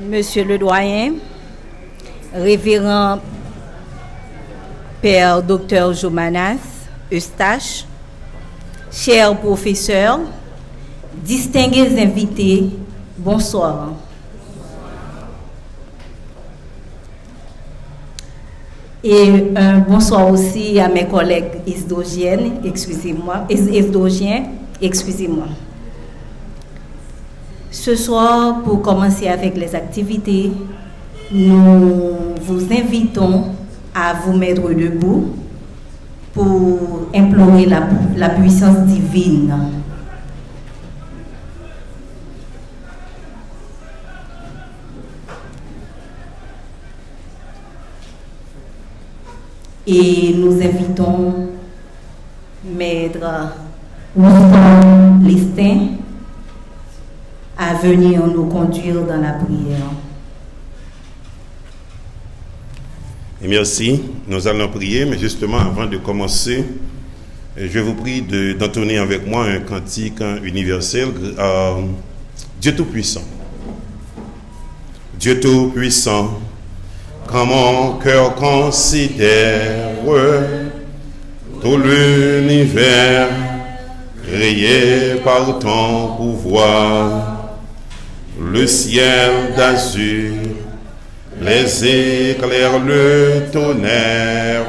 Monsieur le doyen, révérend Père Dr Jomanas Eustache, chers professeurs, distingués invités, bonsoir. Et un bonsoir aussi à mes collègues esdogènes, excusez-moi. Ce soir, pour commencer avec les activités, nous vous invitons à vous mettre debout pour implorer la puissance divine. Et nous invitons Maître Winston Lestin à venir nous conduire dans la prière. Et merci, nous allons prier, mais justement avant de commencer, je vous prie d'entonner avec moi un cantique universel à Dieu Tout-Puissant. Dieu Tout-Puissant, quand mon cœur considère tout l'univers créé par ton pouvoir, le ciel d'azur, les éclairs, le tonnerre,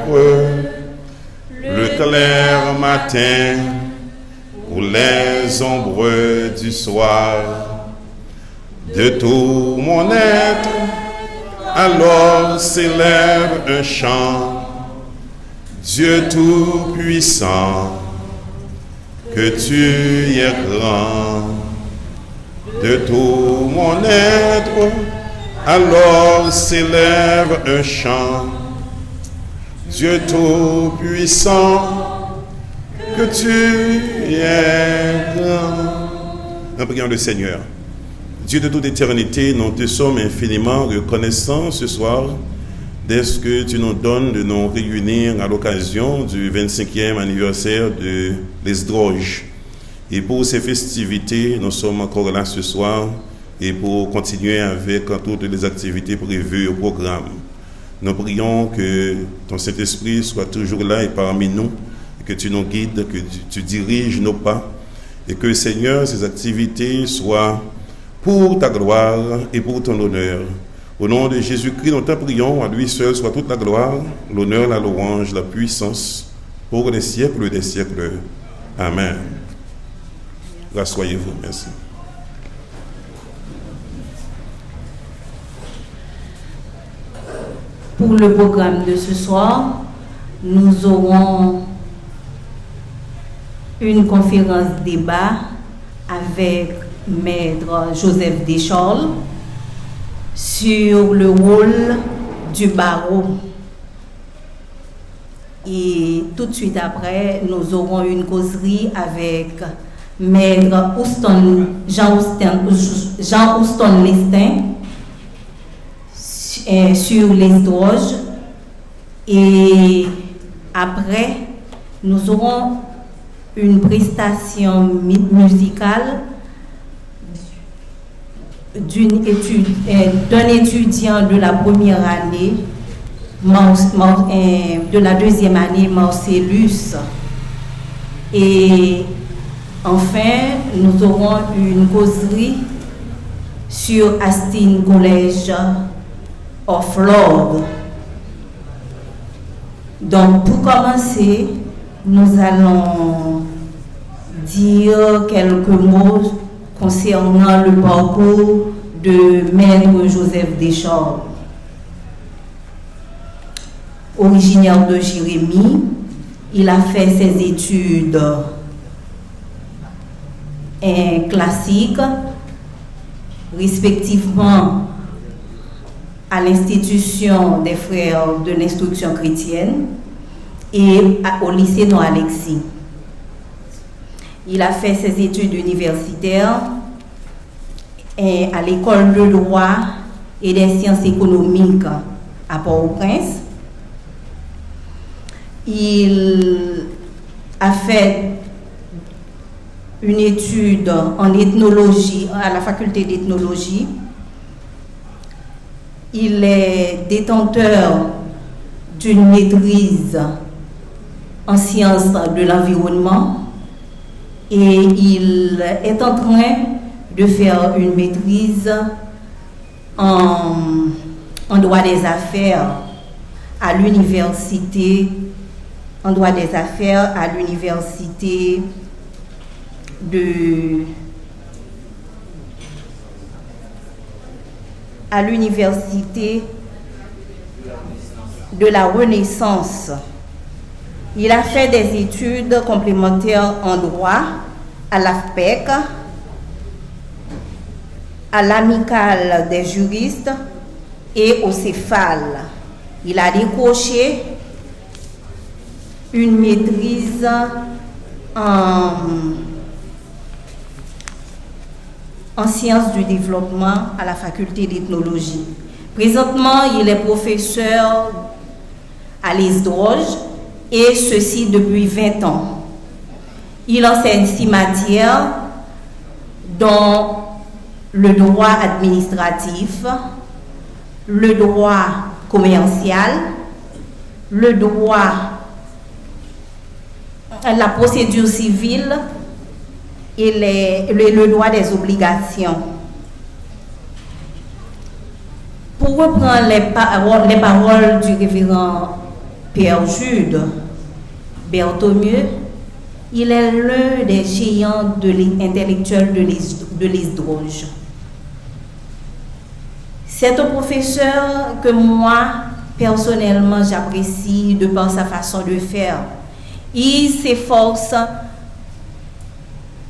le clair matin ou les ombres du soir, de tout mon être, alors s'élève un chant. Dieu Tout-Puissant, que tu es grand. De tout mon être, alors s'élève un chant. Dieu Tout-Puissant, que tu es grand. Nous prions le Seigneur. Dieu de toute éternité, nous te sommes infiniment reconnaissants ce soir de ce que tu nous donnes de nous réunir à l'occasion du 25e anniversaire de l'Esdroge. Et pour ces festivités, nous sommes encore là ce soir et pour continuer avec toutes les activités prévues au programme. Nous prions que ton Saint-Esprit soit toujours là et parmi nous, et que tu nous guides, que tu diriges nos pas, et que, Seigneur, ces activités soient pour ta gloire et pour ton honneur. Au nom de Jésus-Christ, nous te prions, à lui seul soit toute la gloire, l'honneur, la louange, la puissance, pour les siècles des siècles. Amen. Rassoyez-vous, merci. Pour le programme de ce soir, nous aurons une conférence débat avec Maître Joseph Deschorles sur le rôle du barreau. Et tout de suite après, nous aurons une causerie avec Maître Jean Houston Lestin sur l'Esdroge. Et après, nous aurons une prestation musicale d'un étudiant de la première année, de la deuxième année, Marcellus. Et enfin, nous aurons une causerie sur Astin College of Lord. Donc, pour commencer, nous allons dire quelques mots concernant le parcours de Maître Joseph Deschorles. Originaire de Jérémie, il a fait ses études classiques, respectivement à l'institution des frères de l'instruction chrétienne et au lycée Noir-Alexis. Il a fait ses études universitaires à l'école de droit et des sciences économiques à Port-au-Prince. Il a fait une étude en ethnologie à la faculté d'ethnologie Il est détenteur d'une maîtrise en sciences de l'environnement et il est en train de faire une maîtrise en droit des affaires à l'université de la Renaissance. Il a fait des études complémentaires en droit à l'AFPEC, à l'Amicale des juristes et au Céphale. Il a décroché une maîtrise en sciences du développement à la faculté d'ethnologie. Présentement, il est professeur à l'ESDROJ et ceci depuis 20 ans. Il enseigne 6 matières dont le droit administratif, le droit commercial, le droit, la procédure civile et le droit des obligations. Pour reprendre les paroles du révérend Père Jude Berthomieux, il est l'un des géants intellectuels de l'ESDROJ. C'est un professeur que moi, personnellement, j'apprécie de par sa façon de faire. Il s'efforce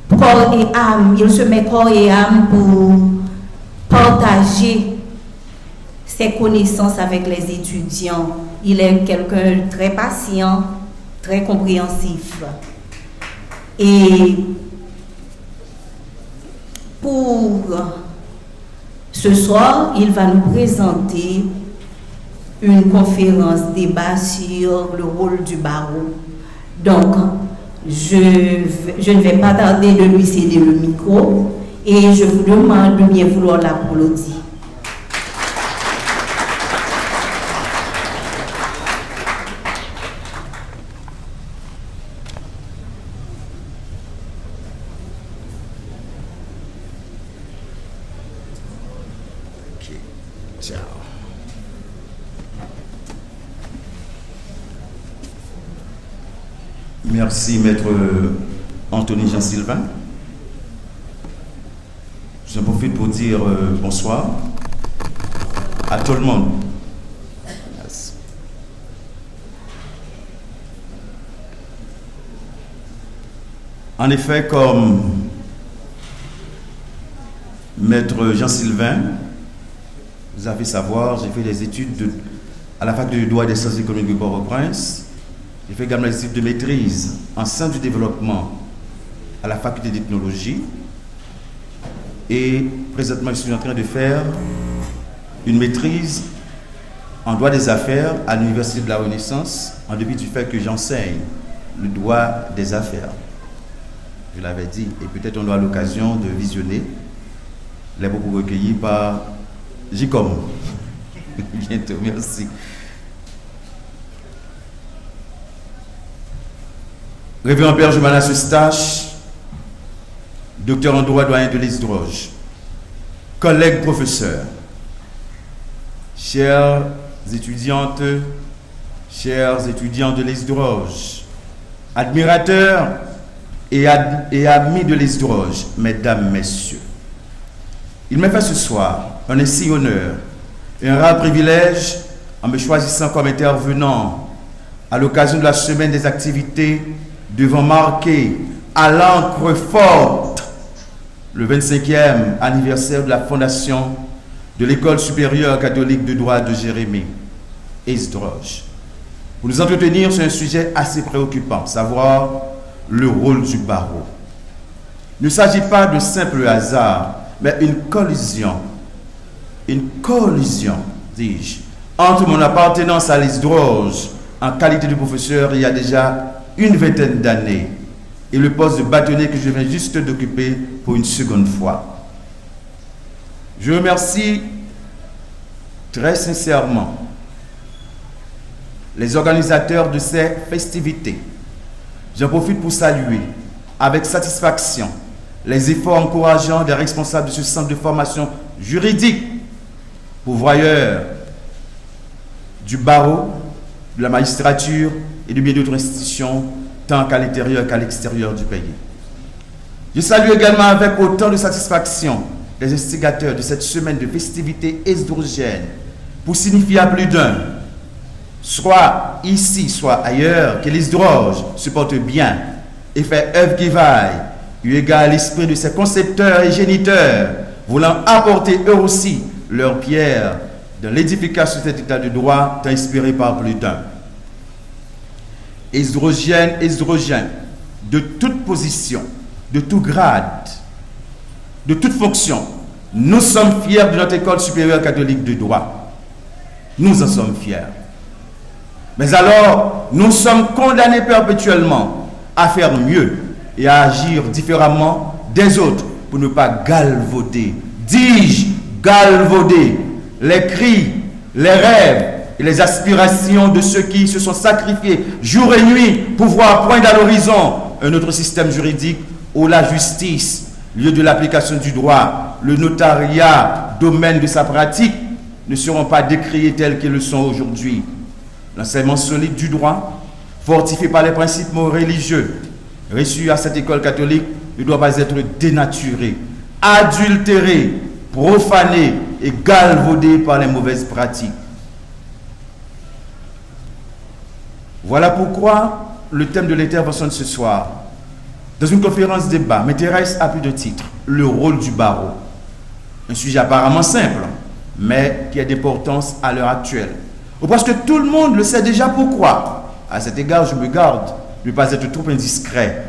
corps et âme, il se met corps et âme pour partager ses connaissances avec les étudiants. Il est quelqu'un de très patient, très compréhensif. Et pour ce soir, il va nous présenter une conférence débat sur le rôle du barreau. Donc, je ne vais pas tarder de lui céder le micro et je vous demande de bien vouloir l'applaudir. Ciao. Merci, Maître Anthony Jean-Sylvain. J'en profite pour dire bonsoir à tout le monde. Merci. En effet, comme Maître Jean-Sylvain, vous avez savoir, j'ai fait des études à la faculté de droit et des sciences économiques de Port-au-Prince. J'ai fait également des études de maîtrise en sciences du développement à la faculté d'ethnologie. Et présentement, je suis en train de faire une maîtrise en droit des affaires à l'Université de la Renaissance, en dépit du fait que j'enseigne le droit des affaires. Je l'avais dit, et peut-être on aura l'occasion de visionner les propos recueillis par J-Com. Bientôt, merci. Révérend Père Jomanas Eustache, docteur en droit doyen de l'ESDROJ, collègues professeurs, chères étudiantes, chers étudiants de l'ESDROJ, admirateurs et amis de l'ESDROJ, mesdames, messieurs, il m'a fait ce soir un insigne honneur et un rare privilège en me choisissant comme intervenant à l'occasion de la semaine des activités devant marquer à l'encre forte le 25e anniversaire de la fondation de l'École supérieure catholique de droit de Jérémie, ESDROJ, pour nous entretenir sur un sujet assez préoccupant, savoir le rôle du barreau. Il ne s'agit pas de simple hasard, mais une collision, dis-je, entre mon appartenance à l'ESDROJ en qualité de professeur il y a déjà une vingtaine d'années et le poste de bâtonnier que je viens juste d'occuper pour une seconde fois. Je remercie très sincèrement les organisateurs de ces festivités. J'en profite pour saluer avec satisfaction les efforts encourageants des responsables de ce centre de formation juridique, pourvoyeurs du barreau, de la magistrature et de bien d'autres institutions, tant qu'à l'intérieur qu'à l'extérieur du pays. Je salue également avec autant de satisfaction les instigateurs de cette semaine de festivités esdrogènes pour signifier à plus d'un, soit ici, soit ailleurs, que l'Esdroge se porte bien et fait œuvre qui vaille, eu égard à l'esprit de ses concepteurs et géniteurs, voulant apporter eux aussi leur pierre dans l'édification de cet état de droit inspiré par plus d'un. Esdrogène, de toute position, de tout grade, de toute fonction, nous sommes fiers de notre école supérieure catholique de droit. Nous en sommes fiers. Mais alors, nous sommes condamnés perpétuellement à faire mieux et à agir différemment des autres pour ne pas galvauder, dis-je, galvauder les cris, les rêves et les aspirations de ceux qui se sont sacrifiés jour et nuit pour voir poindre à l'horizon un autre système juridique où la justice, lieu de l'application du droit, le notariat, domaine de sa pratique, ne seront pas décriés tels qu'ils le sont aujourd'hui. L'enseignement solide du droit, fortifié par les principes moraux religieux, reçus à cette école catholique, ne doit pas être dénaturé, adultéré, profané et galvaudé par les mauvaises pratiques. Voilà pourquoi le thème de l'intervention de ce soir, dans une conférence débat, m'intéresse à plus de titres, le rôle du barreau. Un sujet apparemment simple, mais qui a d'importance à l'heure actuelle. Ou parce que tout le monde le sait déjà pourquoi. À cet égard, je me garde de ne pas être trop indiscret.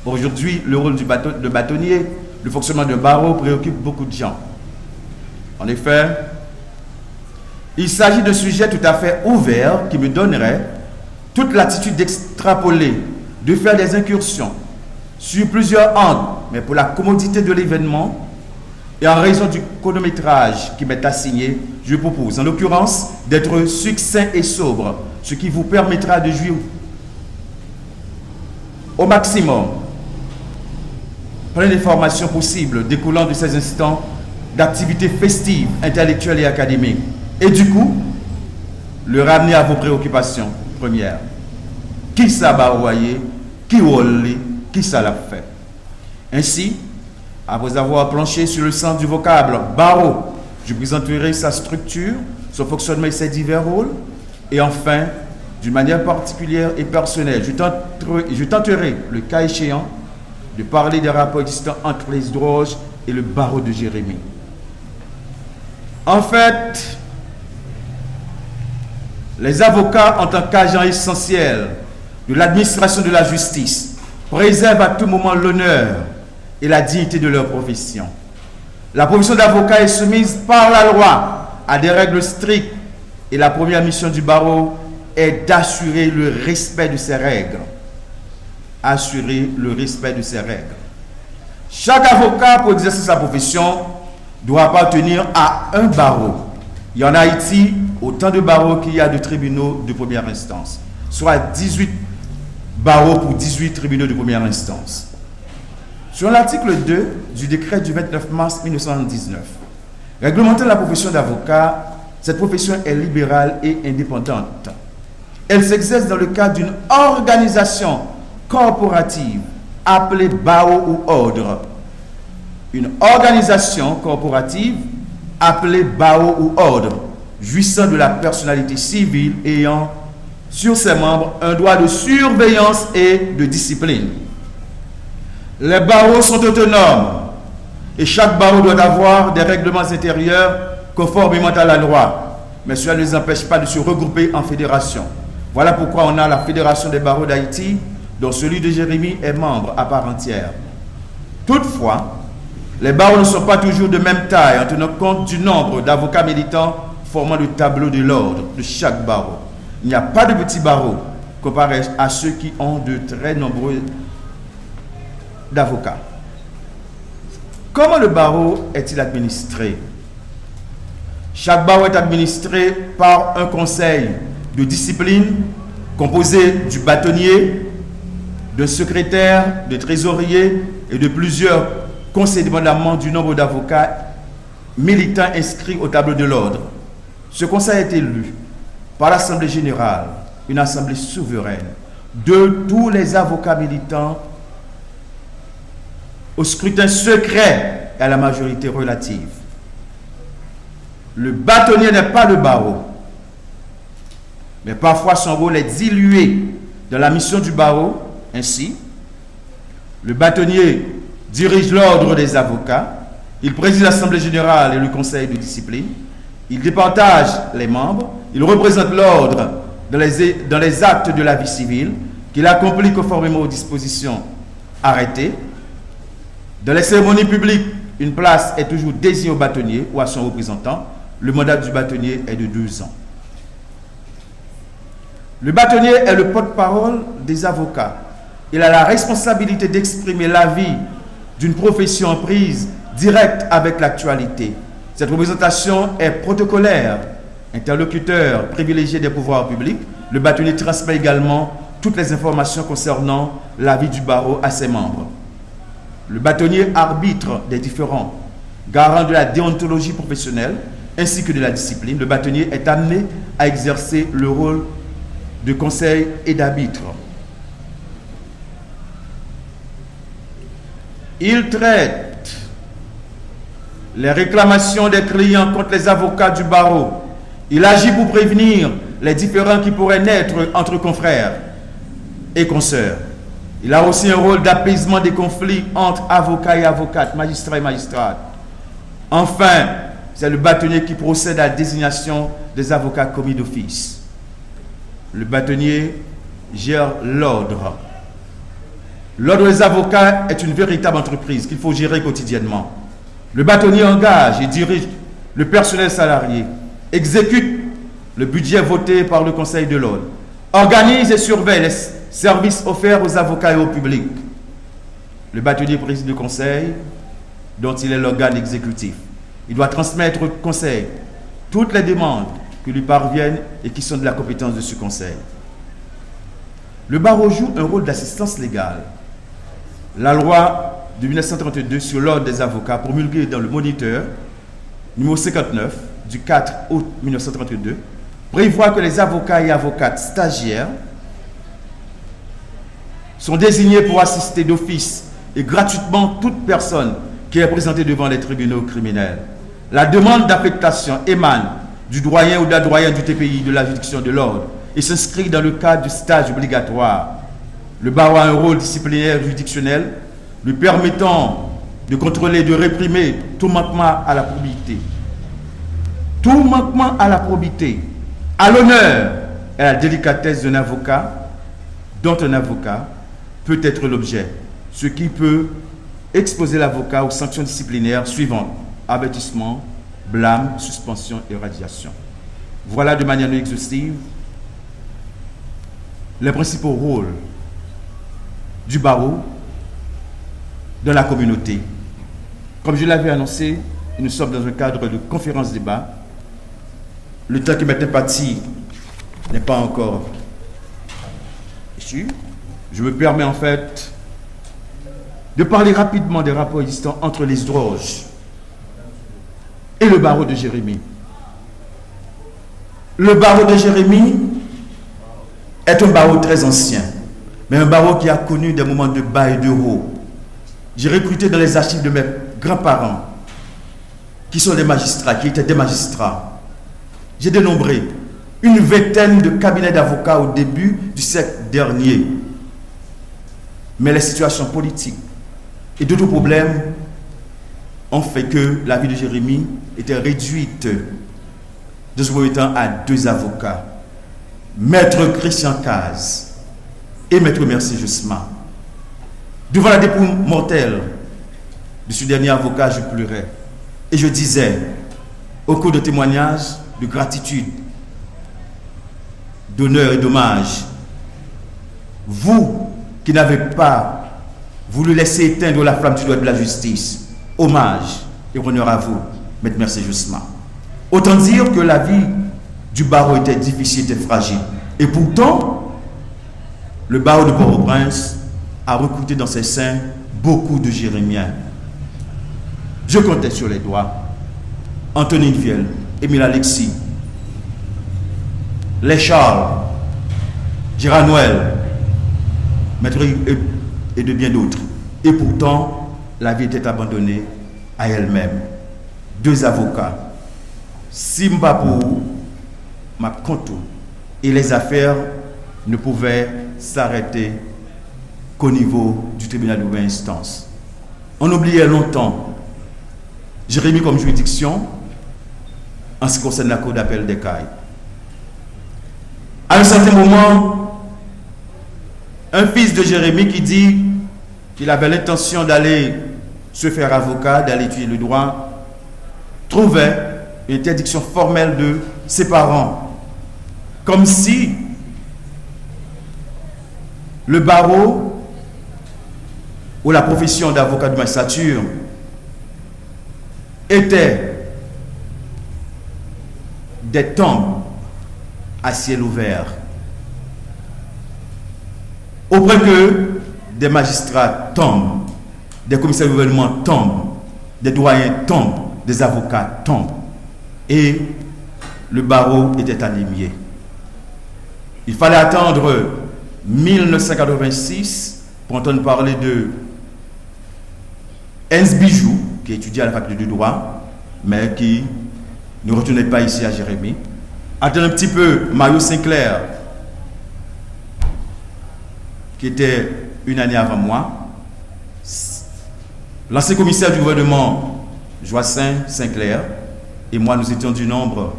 Aujourd'hui, le rôle de bâtonnier, le fonctionnement d'un barreau préoccupe beaucoup de gens. En effet, il s'agit d'un sujet tout à fait ouvert qui me donnerait toute l'attitude d'extrapoler, de faire des incursions sur plusieurs angles, mais pour la commodité de l'événement et en raison du chronométrage qui m'est assigné, je propose en l'occurrence d'être succinct et sobre, ce qui vous permettra de jouir au maximum plein d'informations possibles découlant de ces instants d'activités festives, intellectuelles et académiques. Et du coup, le ramener à vos préoccupations premières. Qui ça baroyer, qui olé, qui ça l'a fait. Ainsi, après avoir planché sur le sens du vocable barreau, je présenterai sa structure, son fonctionnement et ses divers rôles. Et enfin, d'une manière particulière et personnelle, je tenterai, le cas échéant, de parler des rapports existants entre les Esdroges et le barreau de Jérémie. En fait, les avocats, en tant qu'agents essentiels de l'administration de la justice, préservent à tout moment l'honneur et la dignité de leur profession. La profession d'avocat est soumise par la loi à des règles strictes et la première mission du barreau est d'assurer le respect de ces règles. Assurer le respect de ces règles. Chaque avocat, pour exercer sa profession, doit appartenir à un barreau. Il y en a en Haïti autant de barreaux qu'il y a de tribunaux de première instance, soit 18 barreaux pour 18 tribunaux de première instance. Sur l'article 2 du décret du 29 mars 1979, réglementant la profession d'avocat, cette profession est libérale et indépendante. Elle s'exerce dans le cadre d'une organisation corporative appelée barreau ou ordre. Une organisation corporative appelée barreau ou ordre, jouissant de la personnalité civile ayant sur ses membres un droit de surveillance et de discipline. Les barreaux sont autonomes et chaque barreau doit avoir des règlements intérieurs conformément à la loi, mais cela ne les empêche pas de se regrouper en fédération. Voilà pourquoi on a la Fédération des barreaux d'Haïti, dont celui de Jérémie est membre à part entière. Toutefois, les barreaux ne sont pas toujours de même taille en tenant compte du nombre d'avocats militants formant le tableau de l'ordre de chaque barreau. Il n'y a pas de petits barreaux comparé à ceux qui ont de très nombreux d'avocats. Comment le barreau est-il administré? Chaque barreau est administré par un conseil de discipline composé du bâtonnier, de secrétaire, de trésorier et de plusieurs conseils dépendamment du nombre d'avocats militants inscrits au tableau de l'ordre. Ce conseil est élu par l'Assemblée générale, une assemblée souveraine, de tous les avocats militants au scrutin secret et à la majorité relative. Le bâtonnier n'est pas le barreau, mais parfois son rôle est dilué dans la mission du barreau. Ainsi, le bâtonnier dirige l'ordre des avocats, il préside l'Assemblée générale et le conseil de discipline, il départage les membres, il représente l'ordre dans les actes de la vie civile, qu'il accomplit conformément aux dispositions arrêtées. Dans les cérémonies publiques, une place est toujours désignée au bâtonnier ou à son représentant. Le mandat du bâtonnier est de 2 ans. Le bâtonnier est le porte-parole des avocats. Il a la responsabilité d'exprimer l'avis d'une profession en prise directe avec l'actualité. Cette représentation est protocolaire, interlocuteur privilégié des pouvoirs publics. Le bâtonnier transmet également toutes les informations concernant la vie du barreau à ses membres. Le bâtonnier arbitre des différends, garant de la déontologie professionnelle ainsi que de la discipline. Le bâtonnier est amené à exercer le rôle de conseil et d'arbitre. Il traite les réclamations des clients contre les avocats du barreau. Il agit pour prévenir les différends qui pourraient naître entre confrères et consoeurs. Il a aussi un rôle d'apaisement des conflits entre avocats et avocates, magistrats et magistrates. Enfin, c'est le bâtonnier qui procède à la désignation des avocats commis d'office. Le bâtonnier gère l'ordre. L'ordre des avocats est une véritable entreprise qu'il faut gérer quotidiennement. Le bâtonnier engage et dirige le personnel salarié, exécute le budget voté par le Conseil de l'ordre, organise et surveille les services offerts aux avocats et au public. Le bâtonnier préside le conseil dont il est l'organe exécutif. Il doit transmettre au conseil toutes les demandes qui lui parviennent et qui sont de la compétence de ce conseil. Le barreau joue un rôle d'assistance légale. La loi de 1932 sur l'ordre des avocats, promulguée dans le Moniteur, numéro 59, du 4 août 1932, prévoit que les avocats et avocates stagiaires sont désignés pour assister d'office et gratuitement toute personne qui est présentée devant les tribunaux criminels. La demande d'affectation émane du doyen ou de la doyenne du TPI de la juridiction de l'ordre et s'inscrit dans le cadre du stage obligatoire. Le barreau a un rôle disciplinaire juridictionnel lui permettant de contrôler et de réprimer tout manquement à la probité. Tout manquement à la probité, à l'honneur et à la délicatesse d'un avocat, dont un avocat peut être l'objet, ce qui peut exposer l'avocat aux sanctions disciplinaires suivantes: avertissement, blâme, suspension et radiation. Voilà de manière non exhaustive les principaux rôles du barreau dans la communauté. Comme je l'avais annoncé, nous sommes dans un cadre de conférence-débat. Le temps qui m'est imparti n'est pas encore issu. Je me permets en fait de parler rapidement des rapports existants entre les Esdroges et le barreau de Jérémie. Le barreau de Jérémie est un barreau très ancien, mais un barreau qui a connu des moments de bas et de haut. J'ai recruté dans les archives de mes grands-parents, qui sont des magistrats, qui étaient des magistrats. J'ai dénombré une vingtaine de cabinets d'avocats au début du siècle dernier. Mais les situations politiques et d'autres problèmes ont fait que la vie de Jérémie était réduite de ce premier temps à 2 avocats, Maître Christian Caz et Maître Merci Jusma. Devant la dépouille mortelle de ce dernier avocat, je pleurais et je disais, au cours de témoignages de gratitude, d'honneur et d'hommage, vous qui n'avez pas voulu laisser éteindre la flamme du droit de la justice, hommage et honneur à vous, Maître Merci Jusma. Autant dire que la vie du barreau était difficile, était fragile. Et pourtant, le barreau de Port-au-Prince a recruté dans ses seins beaucoup de Jérémiens. Je comptais sur les doigts Antonine Viel, Émile Alexis, les Charles, Gérard Noël, Maître et de bien d'autres. Et pourtant, la vie était abandonnée à elle-même. 2 avocats, Simbapou, Mapkonto, et les affaires ne pouvaient s'arrêter qu'au niveau du tribunal de première instance. On oubliait longtemps Jérémie comme juridiction en ce qui concerne la cour d'appel des Cayes. À un certain moment, un fils de Jérémie qui dit qu'il avait l'intention d'aller se faire avocat, d'aller étudier le droit, trouvait une interdiction formelle de ses parents. Comme si le barreau ou la profession d'avocat de magistrature était des tombes à ciel ouvert, auprès que des magistrats tombent, des commissaires de gouvernement tombent, des doyens tombent, des avocats tombent, et le barreau était anémié. Il fallait attendre 1986 pour entendre parler de Hens Bijou, qui étudiait à la faculté de droit, mais qui ne retournait pas ici à Jérémie. Attendre un petit peu Mario Sinclair, qui était une année avant moi. L'ancien commissaire du gouvernement, Joacin Sinclair, et moi, nous étions du nombre,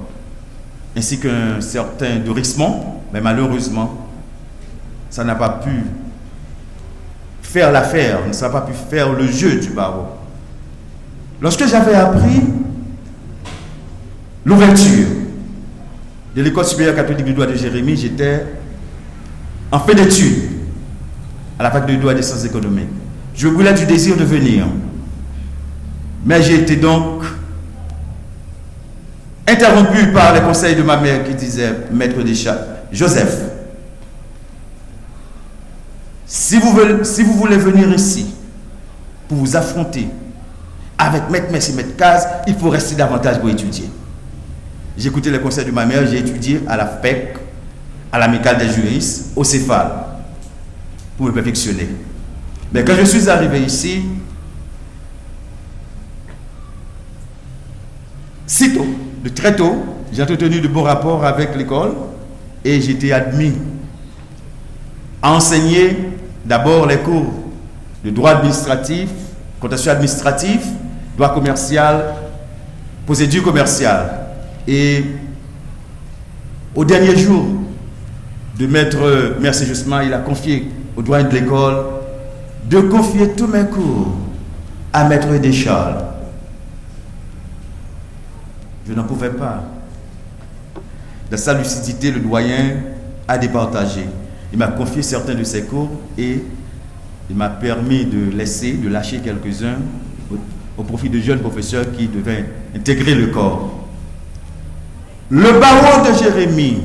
ainsi qu'un certain de Rismond, mais malheureusement, ça n'a pas pu faire l'affaire, ça n'a pas pu faire le jeu du barreau. Lorsque j'avais appris l'ouverture de l'école supérieure catholique du droit de Jérémie, j'étais en fin d'études à la fac de droit et des sciences économiques. Je voulais du désir de venir, mais j'ai été donc interrompu par les conseils de ma mère qui disait, maître Deschamps, Joseph, si vous voulez venir ici pour vous affronter avec maître Messi et maître Caz, il faut rester davantage pour étudier. J'ai écouté les conseils de ma mère, j'ai étudié à la FPEC, à l'amicale des juristes, au Céphale, pour me perfectionner. Mais quand je suis arrivé ici, sitôt, de très tôt, j'ai entretenu de bons rapports avec l'école et j'ai été admis à enseigner d'abord les cours de droit administratif, contentieux administratif, droit commercial, procédure commerciale. Et au dernier jour de maître Mercier Justement, il a confié au doyen de l'école de confier tous mes cours à maître Deschamps. Je n'en pouvais pas. Dans sa lucidité, le doyen a départagé. Il m'a confié certains de ses cours et il m'a permis de lâcher quelques-uns au profit de jeunes professeurs qui devaient intégrer le corps. Le barreau de Jérémie,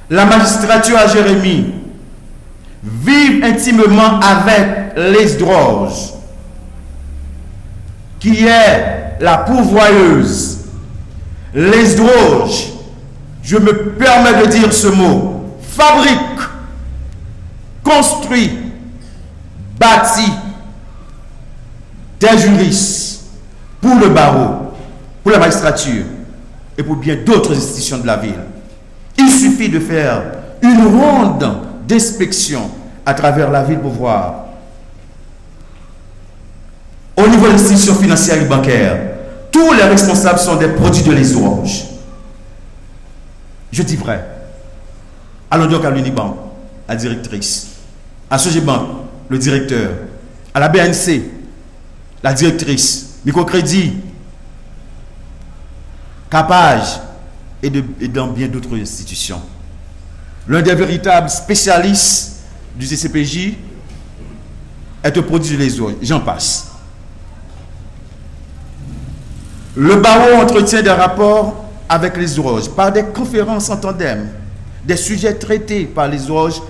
la magistrature à Jérémie, vivent intimement avec l'Esdroge, qui est la pourvoyeuse. L'Esdroge, je me permets de dire ce mot, fabrique, construit, bâtit des juristes pour le barreau, pour la magistrature et pour bien d'autres institutions de la ville. Il suffit de faire une ronde d'inspection à travers la ville pour voir. Au niveau de l'institution financière et bancaire, tous les responsables sont des produits de l'Esdroge. Je dis vrai. Allons donc à l'Unibank, la directrice. À Sogebank, le directeur. À la BNC, la directrice. Microcrédit, Capage et dans bien d'autres institutions. L'un des véritables spécialistes du CCPJ est un produit de l'Esdroge. J'en passe. Le barreau entretient des rapports avec les hydroges par des conférences en tandem, des sujets traités par les hydroges,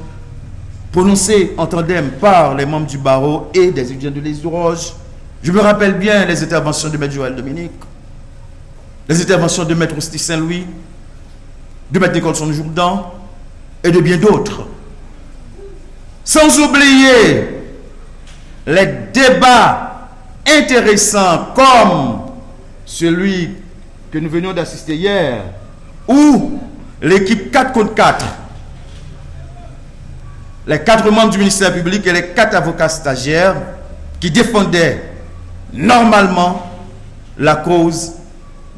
prononcés en tandem par les membres du barreau et des étudiants de les hydroges. Je me rappelle bien les interventions de Maître Joël Dominique, les interventions de Maître Osti Saint-Louis, de Maître Nicholson Jourdan et de bien d'autres. Sans oublier les débats intéressants comme celui que nous venions d'assister hier, où l'équipe 4 contre 4, les 4 membres du ministère public et les 4 avocats stagiaires qui défendaient normalement la cause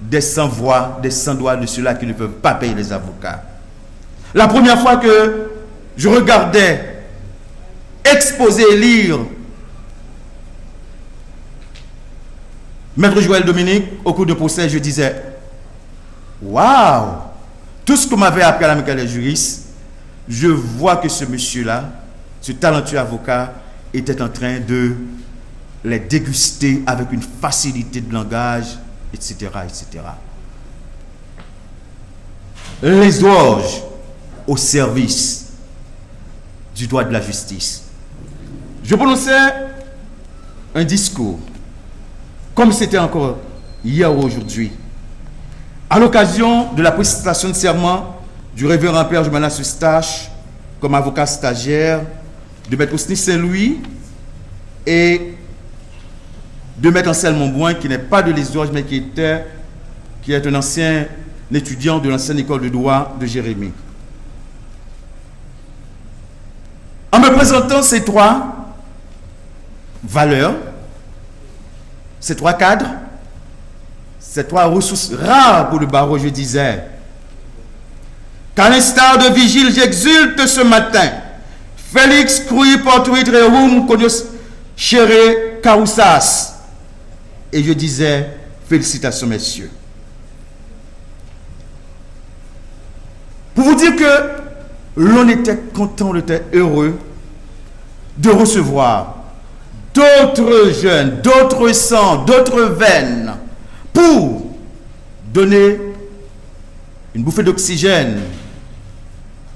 des sans-voix, des sans-doigts, de ceux-là qui ne peuvent pas payer les avocats. La première fois que je regardais exposer et lire Maître Joël Dominique au cours de procès, je disais waouh, tout ce qu'on m'avait appris à l'amicale des juristes, je vois que ce monsieur-là, ce talentueux avocat, était en train de les déguster avec une facilité de langage, etc., etc. Les doges au service du droit de la justice. Je prononçais un discours, comme c'était encore hier ou aujourd'hui, à l'occasion de la prestation de serment du révérend Père Jomanas Eustache comme avocat stagiaire, de Maître Osti Saint-Louis et de Maître Anselme Montbouin, qui n'est pas de l'Isdorge, mais qui est un ancien étudiant de l'ancienne école de droit de Jérémie. En me présentant ces 3 valeurs, ces 3 cadres, ces 3 ressources rares pour le barreau, je disais qu'à l'instar de Vigile, j'exulte ce matin. Félix Crouy Portuit Reum Conios Chere Caroussas. Et je disais félicitations, messieurs. Pour vous dire que l'on était content, on était heureux de recevoir d'autres jeunes, d'autres sangs, d'autres veines pour donner une bouffée d'oxygène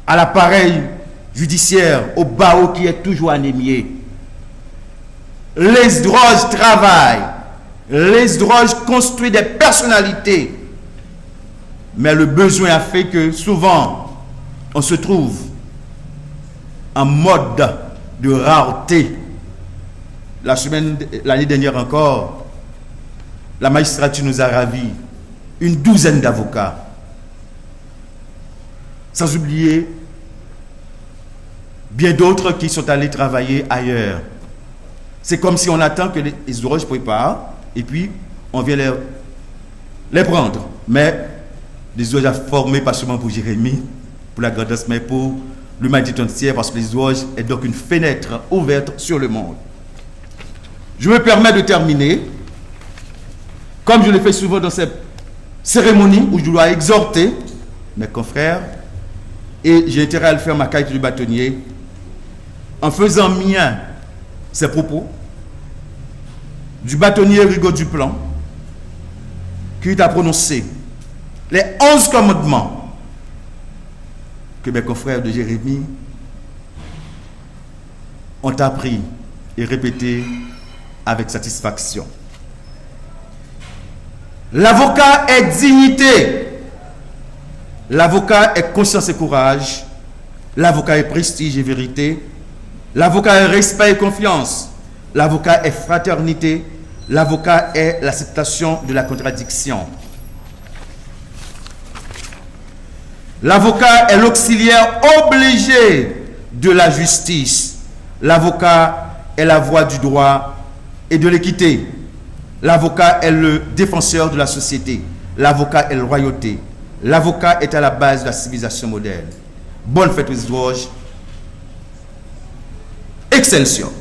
à l'appareil judiciaire, au barreau qui est toujours anémié. Les droges travaillent, les droges construisent des personnalités, mais le besoin a fait que souvent on se trouve en mode de rareté. L'année dernière encore, la magistrature nous a ravi une 12aine d'avocats. Sans oublier bien d'autres qui sont allés travailler ailleurs. C'est comme si on attend que les hydroges préparent et puis on vient les prendre. Mais les hydroges a formé pas seulement pour Jérémie, pour la Grandesse, mais pour l'humanité entière, parce que les hydroges est donc une fenêtre ouverte sur le monde. Je me permets de terminer, comme je le fais souvent dans ces cérémonies où je dois exhorter mes confrères, et j'ai intérêt à le faire ma qualité de bâtonnier, en faisant mien ces propos du bâtonnier Rigaud Duplan, qui a prononcé les 11 commandements que mes confrères de Jérémie ont appris et répété avec satisfaction. L'avocat est dignité, l'avocat est conscience et courage, l'avocat est prestige et vérité, l'avocat est respect et confiance, l'avocat est fraternité, l'avocat est l'acceptation de la contradiction. L'avocat est l'auxiliaire obligé de la justice. L'avocat est la voix du droit et de l'équité. L'avocat est le défenseur de la société. L'avocat est la royauté. L'avocat est à la base de la civilisation moderne. Bonne fête aux hydroges. Excelsior.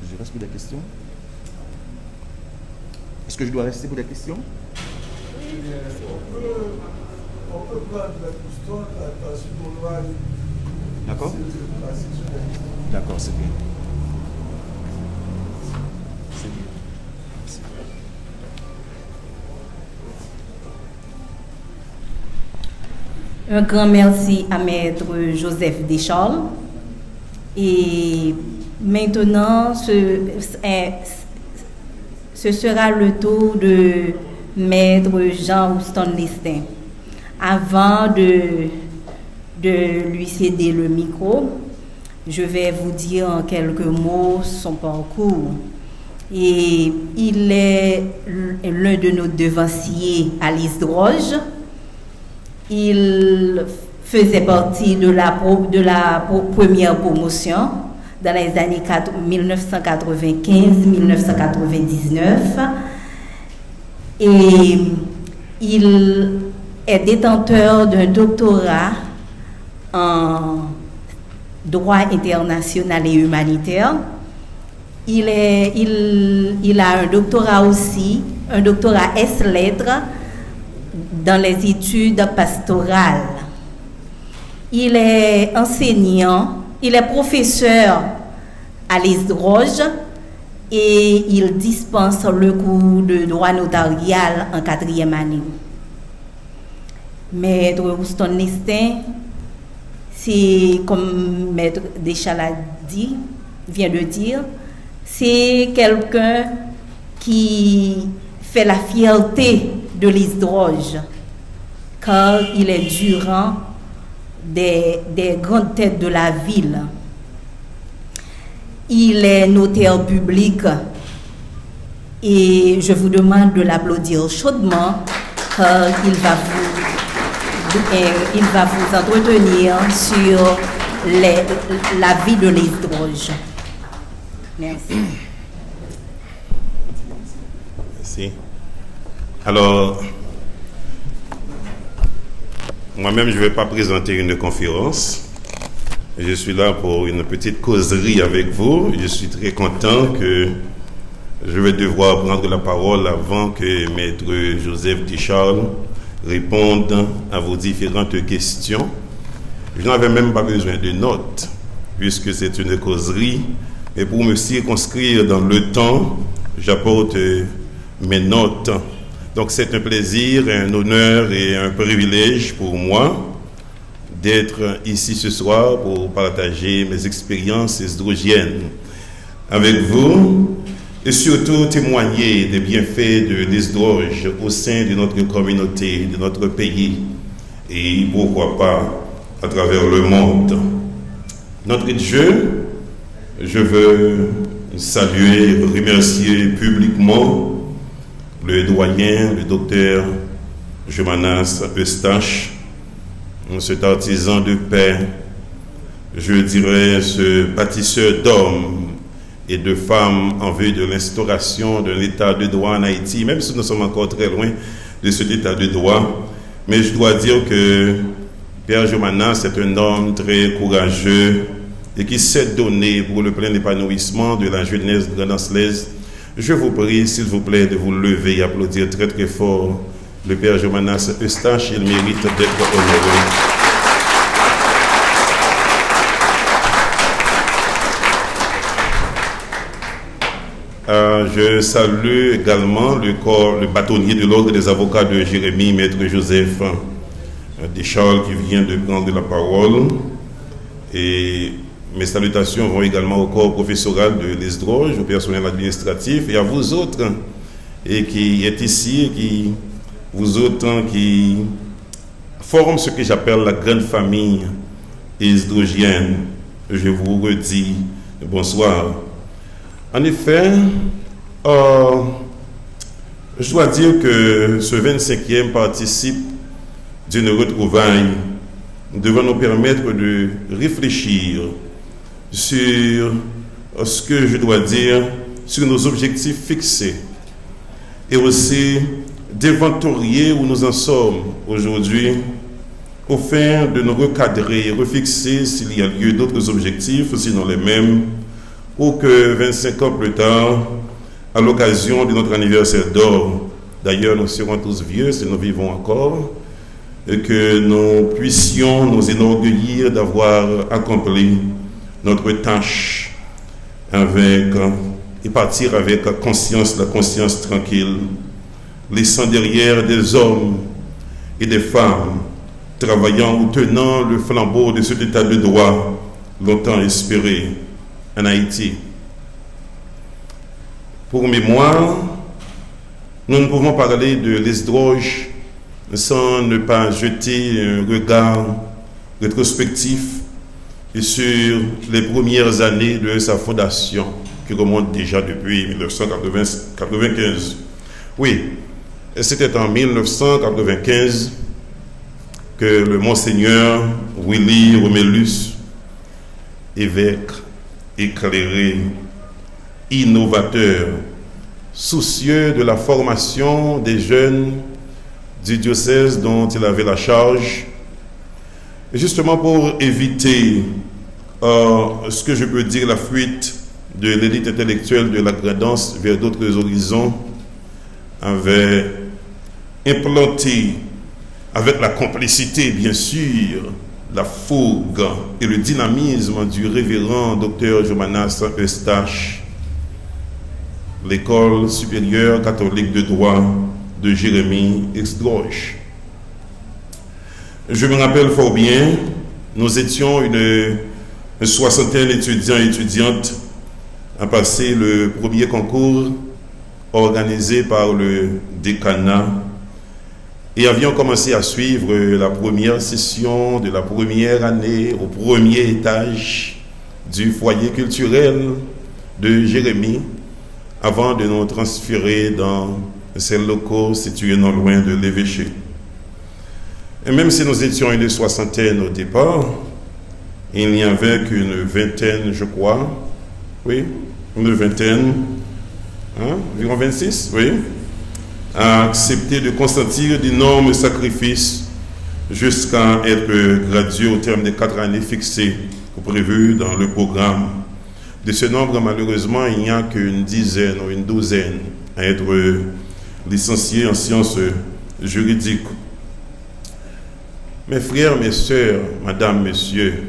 Je reste pour des questions. Est-ce que je dois rester pour des questions? On peut prendre la question, la D'accord? D'accord, c'est bien. C'est bien. Un grand merci à Maître Joseph Descharles. Et maintenant, ce sera le tour de Maître Jean-Houston Lestin. Avant de lui céder le micro, je vais vous dire en quelques mots son parcours. Et il est l'un de nos devanciers à l'ISDROJ. Il faisait partie de la première promotion dans les années 1995-1999. Et il est détenteur d'un doctorat en droit international et humanitaire. Il a un doctorat aussi, un doctorat S-lettres dans les études pastorales. Il est enseignant, il est professeur à l'ISDROJ et il dispense le cours de droit notarial en 4e année. Maître Houston Lestin, c'est comme Maître Descharles vient de dire, c'est quelqu'un qui fait la fierté de l'ISDROJ, car il est durant des grandes têtes de la ville. Il est notaire public et je vous demande de l'applaudir chaudement, car il va vous entretenir sur la vie de l'ISDROJ. Merci. Merci. Alors, moi-même, je ne vais pas présenter une conférence. Je suis là pour une petite causerie avec vous. Je suis très content que je vais devoir prendre la parole avant que Maître Joseph Descharles réponde à vos différentes questions. Je n'avais même pas besoin de notes, puisque c'est une causerie. Et pour me circonscrire dans le temps, j'apporte mes notes. Donc c'est un plaisir, un honneur et un privilège pour moi d'être ici ce soir pour partager mes expériences esdrogiennes avec vous et surtout témoigner des bienfaits de l'ISDROJ au sein de notre communauté, de notre pays et pourquoi pas à travers le monde. Notre Dieu, je veux saluer, remercier publiquement le doyen, le docteur Jomanas Eustache, cet artisan de paix, je dirais ce bâtisseur d'hommes et de femmes en vue de l'instauration d'un état de droit en Haïti, même si nous sommes encore très loin de cet état de droit. Mais je dois dire que Père Jomanas est un homme très courageux et qui s'est donné pour le plein épanouissement de la jeunesse grenadelaise. Je vous prie, s'il vous plaît, de vous lever et applaudir très très fort le Père Jomanas Eustache. Il mérite d'être honoré. Je salue également le bâtonnier de l'ordre des avocats de Jérémie, Maître Joseph Descharles, qui vient de prendre la parole. Et mes salutations vont également au corps professoral de l'ISDROJ, au personnel administratif et à vous autres et qui êtes ici, et vous autres qui forment ce que j'appelle la grande famille isdrogienne. Je vous redis bonsoir. En effet, je dois dire que ce 25e participe d'une retrouvaille devant nous permettre de réfléchir sur ce que je dois dire, sur nos objectifs fixés et aussi d'inventorier où nous en sommes aujourd'hui au fin de nous recadrer et refixer s'il y a lieu d'autres objectifs, sinon les mêmes, pour que 25 ans plus tard, à l'occasion de notre anniversaire d'or, d'ailleurs nous serons tous vieux si nous vivons encore, et que nous puissions nous enorgueillir d'avoir accompli notre tâche et partir avec la conscience tranquille, laissant derrière des hommes et des femmes travaillant ou tenant le flambeau de cet état de droit longtemps espéré en Haïti. Pour mémoire, nous ne pouvons parler de l'Esdroge sans ne pas jeter un regard rétrospectif sur les premières années de sa fondation, qui remonte déjà depuis 1995. Oui, c'était en 1995 que le Monseigneur Willy Romélus, évêque éclairé, innovateur, soucieux de la formation des jeunes du diocèse dont il avait la charge, justement pour éviter ce que je peux dire la fuite de l'élite intellectuelle de la Grand'Anse vers d'autres horizons, avait implanté, avec la complicité bien sûr, la fougue et le dynamisme du révérend docteur Jomanas Eustache, l'école supérieure catholique de droit de Jérémie Esdroge. Je me rappelle fort bien, nous étions une soixantaine d'étudiants et étudiantes à passer le premier concours organisé par le décanat et avions commencé à suivre la première session de la première année au premier étage du foyer culturel de Jérémie avant de nous transférer dans ces locaux situés non loin de l'évêché. Et même si nous étions une soixantaine au départ, il n'y avait qu'une vingtaine, je crois, oui, une vingtaine, environ 26, oui, à accepter de consentir d'énormes sacrifices jusqu'à être gradué au terme des 4 années fixées ou prévues dans le programme. De ce nombre, malheureusement, il n'y a qu'une dizaine ou une douzaine à être licenciés en sciences juridiques. Mes frères, mes sœurs, madame, messieurs,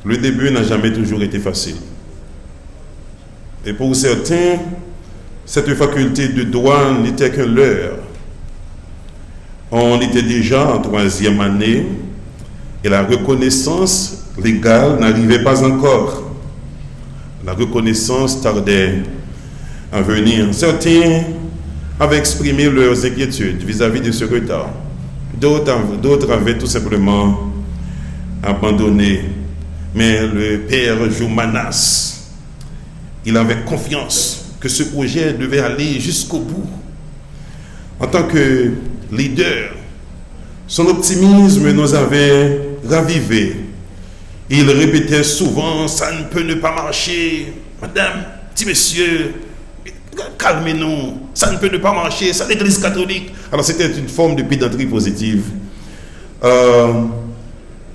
le début n'a jamais toujours été facile. Et pour certains, cette faculté de droit n'était qu'un leurre. On était déjà en 3e année et la reconnaissance légale n'arrivait pas encore. La reconnaissance tardait à venir. Certains avaient exprimé leurs inquiétudes vis-à-vis de ce retard. D'autres avaient tout simplement abandonné. Mais le père Jomanas, il avait confiance que ce projet devait aller jusqu'au bout. En tant que leader, son optimisme nous avait ravivés. Il répétait souvent, ça ne peut ne pas marcher. Madame, petit monsieur, calmez-nous, ça ne peut ne pas marcher, c'est l'église catholique. Alors c'était une forme de pédanterie positive.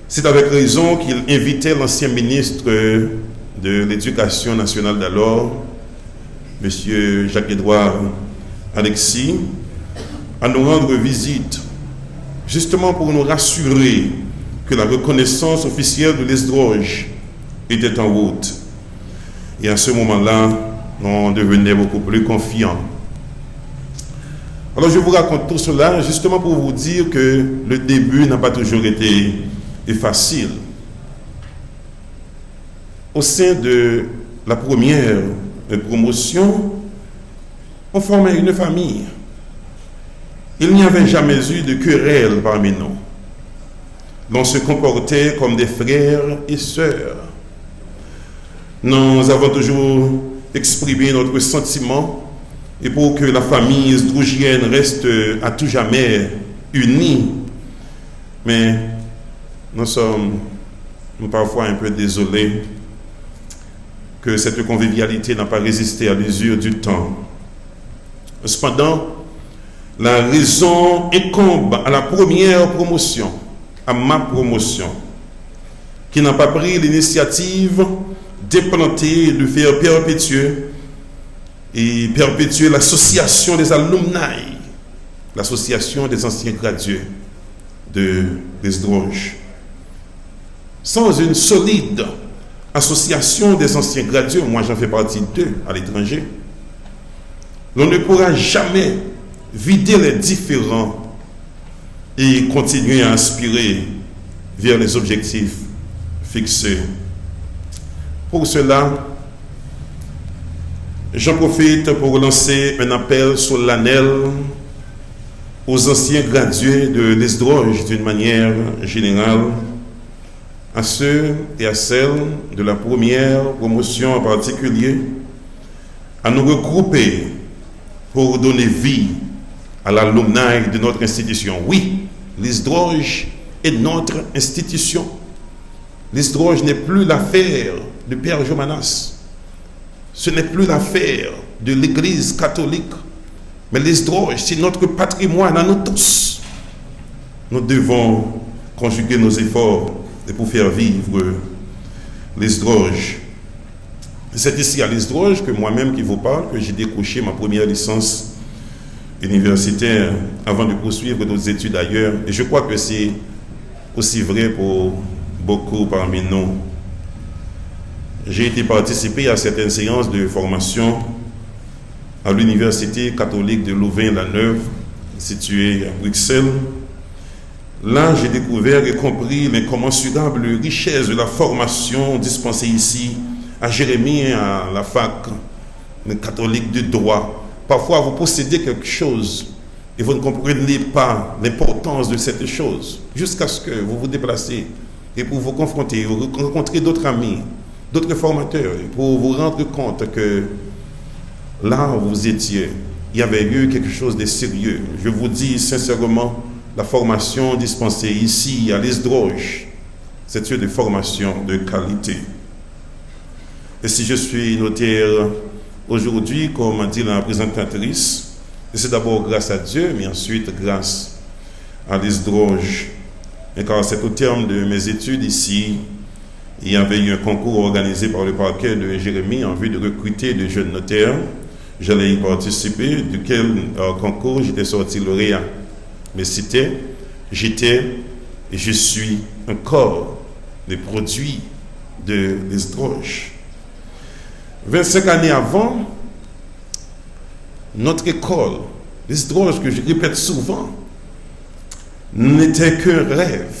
C'est avec raison qu'il invitait l'ancien ministre de l'Éducation nationale d'alors, M. Jacques-Édouard Alexis, à nous rendre visite, justement pour nous rassurer que la reconnaissance officielle de l'Esdroge était en route. Et à ce moment-là, on devenait beaucoup plus confiants. Alors je vous raconte tout cela justement pour vous dire que le début n'a pas toujours été facile. Au sein de la première promotion, on formait une famille. Il n'y avait jamais eu de querelle parmi nous. L'on se comportait comme des frères et sœurs. Nous avons toujours exprimé notre sentiment et pour que la famille esdrogienne reste à tout jamais unie. Mais nous sommes parfois un peu désolés que cette convivialité n'a pas résisté à l'usure du temps. Cependant, la raison incombe à la première promotion, à ma promotion, qui n'a pas pris l'initiative d'implanter et de faire perpétuer l'association des alumni l'association des anciens gradués de l'Esdroge. Sans une solide association des anciens gradués, moi j'en fais partie d'eux à l'étranger, l'on ne pourra jamais vider les différends et continuer à aspirer vers les objectifs fixés. Pour cela, j'en profite pour lancer un appel solennel aux anciens gradués de l'Esdroge d'une manière générale, à ceux et à celles de la première promotion en particulier, à nous regrouper pour donner vie à l'alumni de notre institution. Oui, l'Esdroge est notre institution. L'Esdroge n'est plus l'affaire du Père Jomanas. Ce n'est plus l'affaire de l'Église catholique. Mais l'Esdroge, c'est notre patrimoine à nous tous. Nous devons conjuguer nos efforts pour faire vivre l'Esdroge. C'est ici à l'Esdroge que moi-même qui vous parle, que j'ai décroché ma première licence universitaire avant de poursuivre d'autres études ailleurs. Et je crois que c'est aussi vrai pour beaucoup parmi nous. J'ai été participer à certaines séances de formation à l'Université catholique de Louvain-la-Neuve, située à Bruxelles. Là, j'ai découvert et compris l'incommensurable richesse de la formation dispensée ici à Jérémie, à la fac catholique de droit. Parfois, vous possédez quelque chose et vous ne comprenez pas l'importance de cette chose jusqu'à ce que vous vous déplacez et pour vous confronter, vous rencontrez d'autres amis, d'autres formateurs, pour vous rendre compte que là où vous étiez, il y avait eu quelque chose de sérieux. Je vous dis sincèrement, la formation dispensée ici à l'Esdroge, c'est une formation de qualité. Et si je suis notaire aujourd'hui, comme a dit la présentatrice, c'est d'abord grâce à Dieu, mais ensuite grâce à l'Esdroge. Et car c'est au terme de mes études ici, il y avait eu un concours organisé par le parquet de Jérémie en vue de recruter de jeunes notaires. J'allais y participer, duquel concours j'étais sorti lauréat. Mais j'étais et je suis encore le produit de l'Esdroge. 25 années avant, notre école, l'Esdroge, que je répète souvent, n'était qu'un rêve.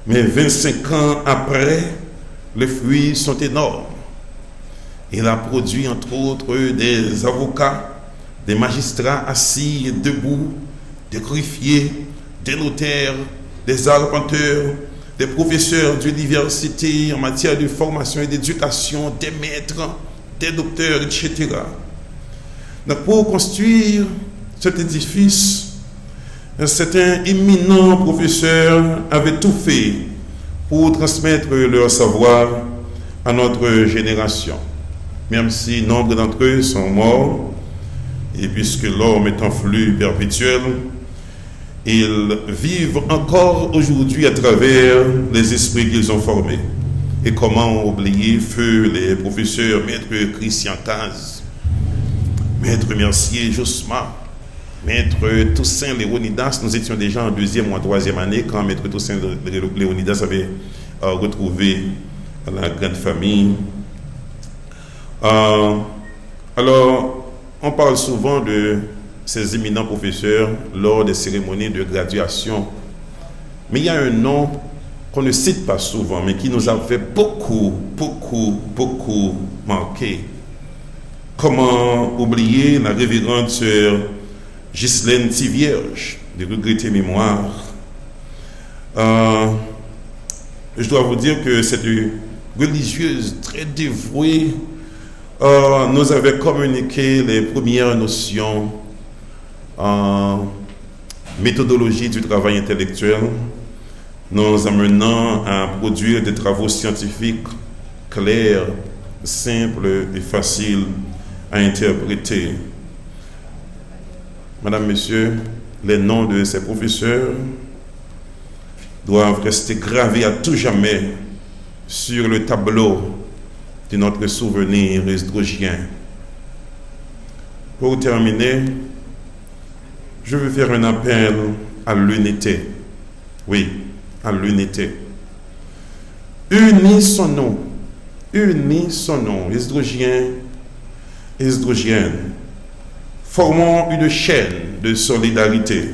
Mais 25 ans après, les fruits sont énormes. Il a produit entre autres des avocats, des magistrats assis et debout, des greffiers, des notaires, des arpenteurs, des professeurs d'université en matière de formation et d'éducation, des maîtres, des docteurs, etc. Donc pour construire cet édifice, un certain éminent professeur avait tout fait pour transmettre leur savoir à notre génération. Même si nombre d'entre eux sont morts, et puisque l'homme est en flux perpétuel, ils vivent encore aujourd'hui à travers les esprits qu'ils ont formés. Et comment oublier feu les professeurs Maître Christian Caz, Maître Mercier Josma, Maître Toussaint Léonidas. Nous étions déjà en 2e ou en 3e année quand Maître Toussaint Léonidas avait retrouvé la grande famille. Alors, on parle souvent de ces éminents professeurs lors des cérémonies de graduation. Mais il y a un nom qu'on ne cite pas souvent, mais qui nous avait beaucoup manqué. Comment oublier la révérende sœur Ghislaine Tivierge, de regrettée mémoire. Je dois vous dire que cette religieuse très dévouée nous avait communiqué les premières notions en méthodologie du travail intellectuel, nous amenant à produire des travaux scientifiques clairs, simples et faciles à interpréter. Madame, Monsieur, les noms de ces professeurs doivent rester gravés à tout jamais sur le tableau de notre souvenir esdrogien. Pour terminer, je veux faire un appel à l'unité. Oui, à l'unité. Unissons-nous, hydrogènes, formons une chaîne de solidarité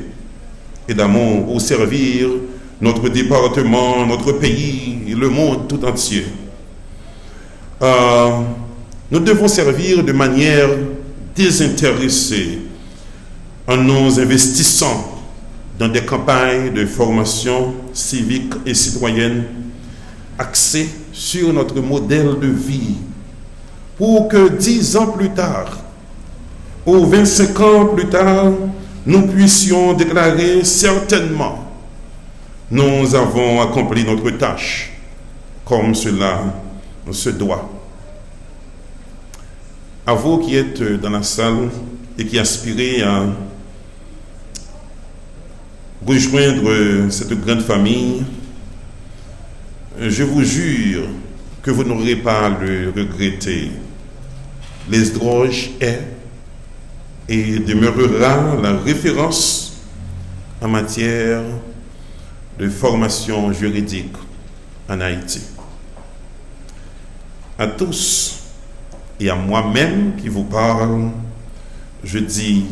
et d'amour pour servir notre département, notre pays et le monde tout entier. Nous devons servir de manière désintéressée en nous investissant dans des campagnes de formation civique et citoyenne axées sur notre modèle de vie pour que 10 ans plus tard ou 25 ans plus tard, nous puissions déclarer certainement nous avons accompli notre tâche comme cela se doit. À vous qui êtes dans la salle et qui aspirez à rejoindre cette grande famille, je vous jure que vous n'aurez pas à le regretter. L'Esdroge est et demeurera la référence en matière de formation juridique en Haïti. À tous et à moi-même qui vous parle, je dis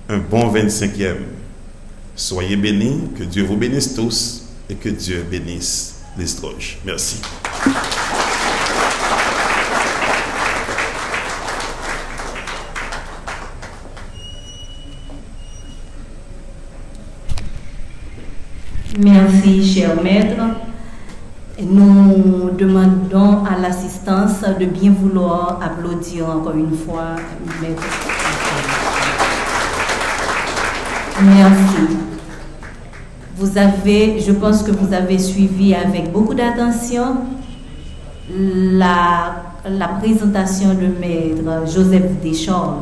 un bon 25e. Soyez bénis, que Dieu vous bénisse tous et que Dieu bénisse l'Esdroge. Merci. Merci, cher maître. Nous demandons à l'assistance de bien vouloir applaudir encore une fois maître. Merci. Je pense que vous avez suivi avec beaucoup d'attention la présentation de maître Joseph Deschamps.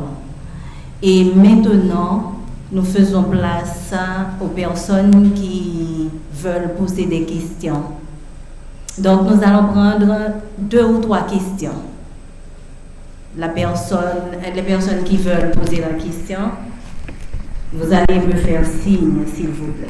Et maintenant, nous faisons place aux personnes qui veulent poser des questions. Donc, nous allons prendre 2 ou 3 questions. Les personnes qui veulent poser la question, vous allez me faire signe, s'il vous plaît.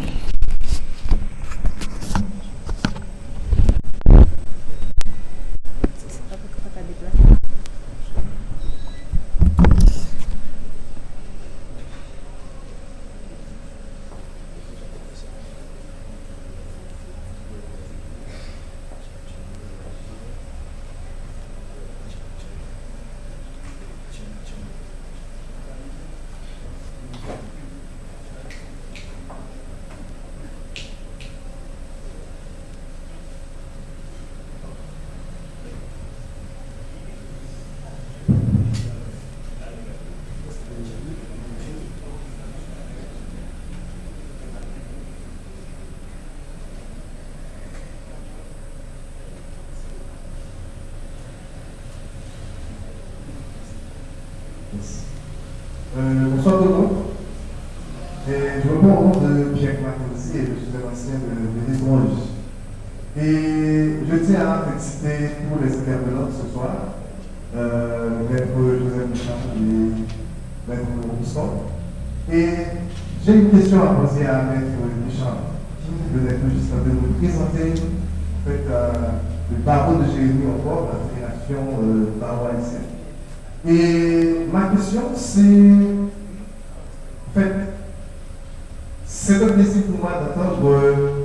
Bonsoir tout le monde. Je me prends au nom de Pierre Mackenzie et je suis l'ancien de l'Esdroge. Et je tiens à féliciter tous les intervenants ce soir, maître Joseph Deschamps et maître Rousseau. Et j'ai une question à poser à maître Deschamps, qui venait tout juste de nous présenter en fait, le barreau de Jérémie encore, la fédération barreau haïtienne. Et ma question, c'est, en fait, c'est un plaisir pour moi d'entendre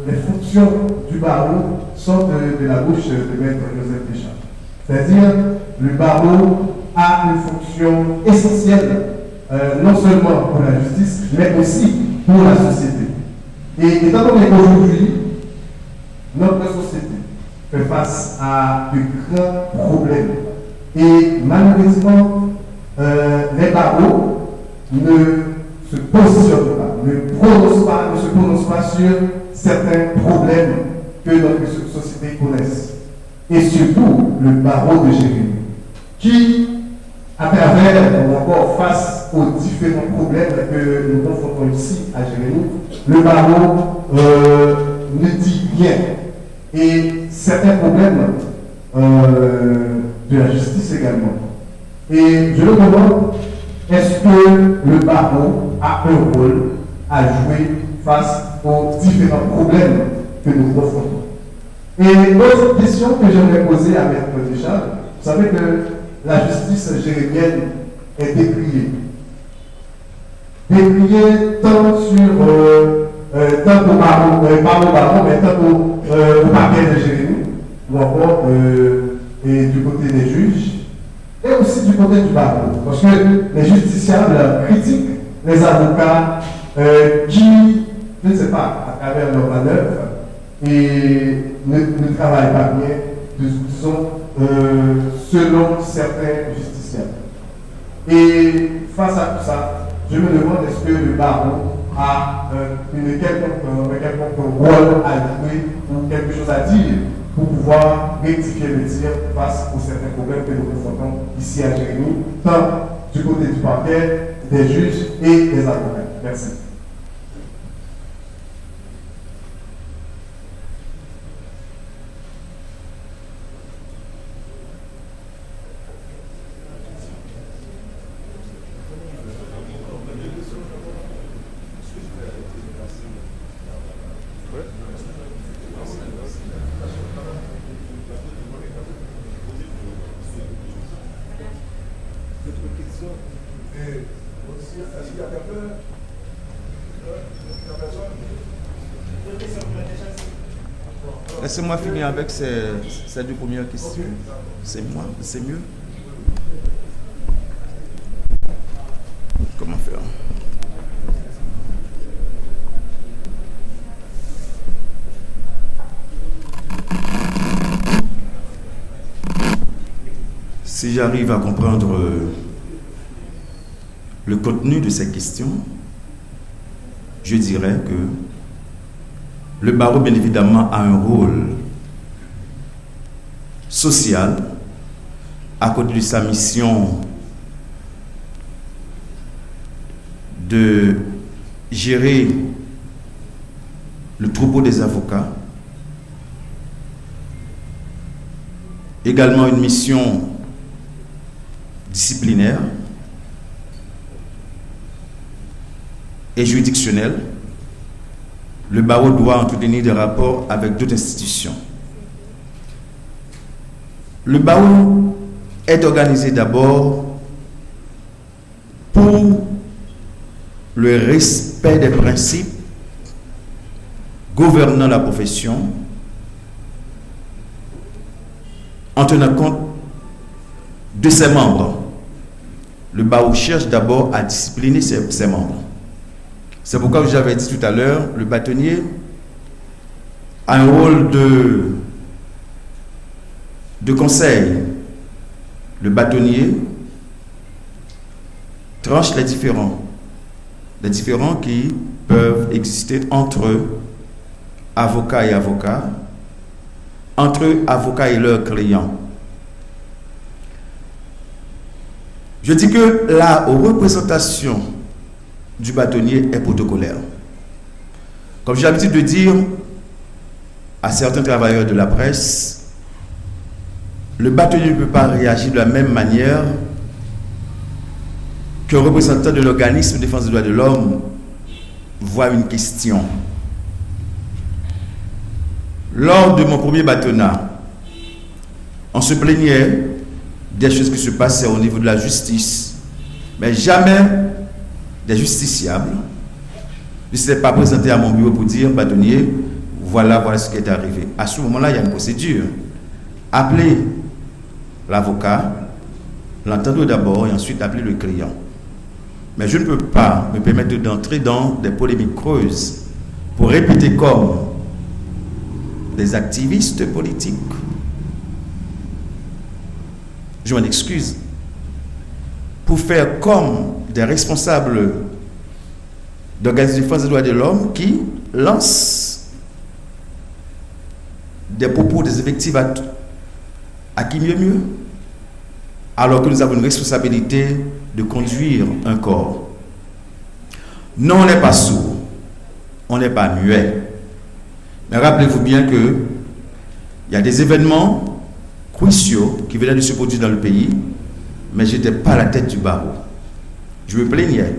les fonctions du barreau sortent de la bouche de maître Joseph Deschamps. C'est-à-dire, le barreau a une fonction essentielle, non seulement pour la justice, mais aussi pour la société. Et étant donné qu'aujourd'hui, notre société fait face à de grands problèmes. Et malheureusement, les barreaux ne se positionnent pas, ne se prononcent pas sur certains problèmes que notre société connaisse. Et surtout, le barreau de Jérémie, qui, à travers, ou encore face aux différents problèmes que nous confrontons ici à Jérémie, le barreau ne dit rien. Et certains problèmes de la justice également. Et je me demande, est-ce que le barreau a un rôle à jouer face aux différents problèmes que nous confrontons. Et l'autre question que j'aimerais poser à Maître Deschamps, vous savez que la justice jérémienne est décriée. Décriée tant au baron, mais tant au parquet de Jérémie, ou encore et du côté des juges, et aussi du côté du baron. Parce que les justiciables critiquent les avocats qui, je ne sais pas, à travers leur manœuvre, et ne travaillent pas bien, disons, selon certains justiciables. Et face à tout ça, je me demande est-ce que le baron a un quelconque rôle à jouer ou quelque chose à dire pour pouvoir rectifier le tir face aux certains problèmes que nous confrontons ici à Jérémie, tant du côté du parquet, des juges et des avocats. Merci. Laissez-moi finir avec ces deux premières questions. C'est mieux. Comment faire? Si j'arrive à comprendre le contenu de ces questions, je dirais que le barreau, bien évidemment, a un rôle social à côté de sa mission de gérer le troupeau des avocats, également une mission disciplinaire et juridictionnelle. Le barreau doit entretenir des rapports avec d'autres institutions. Le barreau est organisé d'abord pour le respect des principes gouvernant la profession en tenant compte de ses membres. Le barreau cherche d'abord à discipliner ses membres. C'est pourquoi j'avais dit tout à l'heure, le bâtonnier a un rôle de conseil. Le bâtonnier tranche les différends qui peuvent exister entre avocats et avocats, entre avocats et leurs clients. Je dis que la représentation du bâtonnier est protocolaire. Comme j'ai l'habitude de dire à certains travailleurs de la presse, le bâtonnier ne peut pas réagir de la même manière qu'un représentant de l'organisme de défense des droits de l'homme voit une question. Lors de mon premier bâtonnat, on se plaignait des choses qui se passaient au niveau de la justice, mais jamais des justiciables ne s'étaient pas présentés à mon bureau pour dire, bâtonnier, voilà ce qui est arrivé. À ce moment-là, il y a une procédure. Appelez l'avocat, l'entendre d'abord et ensuite appeler le client. Mais je ne peux pas me permettre d'entrer dans des polémiques creuses pour répéter comme des activistes politiques. Je m'en excuse. Pour faire comme des responsables d'organismes de défense des droits de l'homme qui lancent des propos, des effectifs à qui mieux, alors que nous avons une responsabilité de conduire un corps. Non, on n'est pas sourd, on n'est pas muet. Mais rappelez-vous bien que il y a des événements cruciaux qui venaient de se produire dans le pays, mais je n'étais pas à la tête du barreau. Je me plaignais,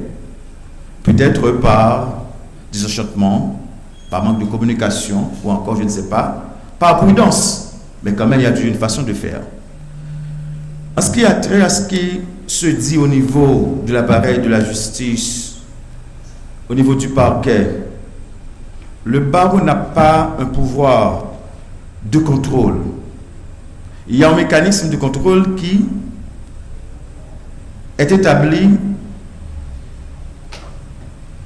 peut-être par désenchantement, par manque de communication, ou encore, je ne sais pas, par prudence. Mais quand même, il y a une façon de faire. En ce qui a trait à ce qui se dit au niveau de l'appareil de la justice, au niveau du parquet, le barreau n'a pas un pouvoir de contrôle. Il y a un mécanisme de contrôle qui est établi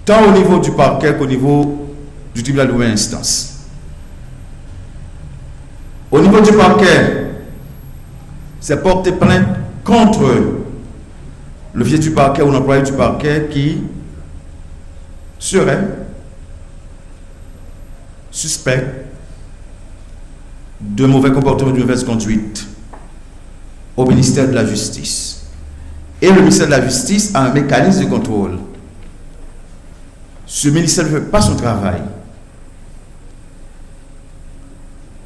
tant au niveau du parquet qu'au niveau du tribunal de première instance. Au niveau du parquet, c'est porter plainte contre l'officier du parquet ou l'employé du parquet qui serait suspect de mauvais comportement, de mauvaise conduite au ministère de la Justice. Et le ministère de la Justice a un mécanisme de contrôle. Ce ministère ne fait pas son travail.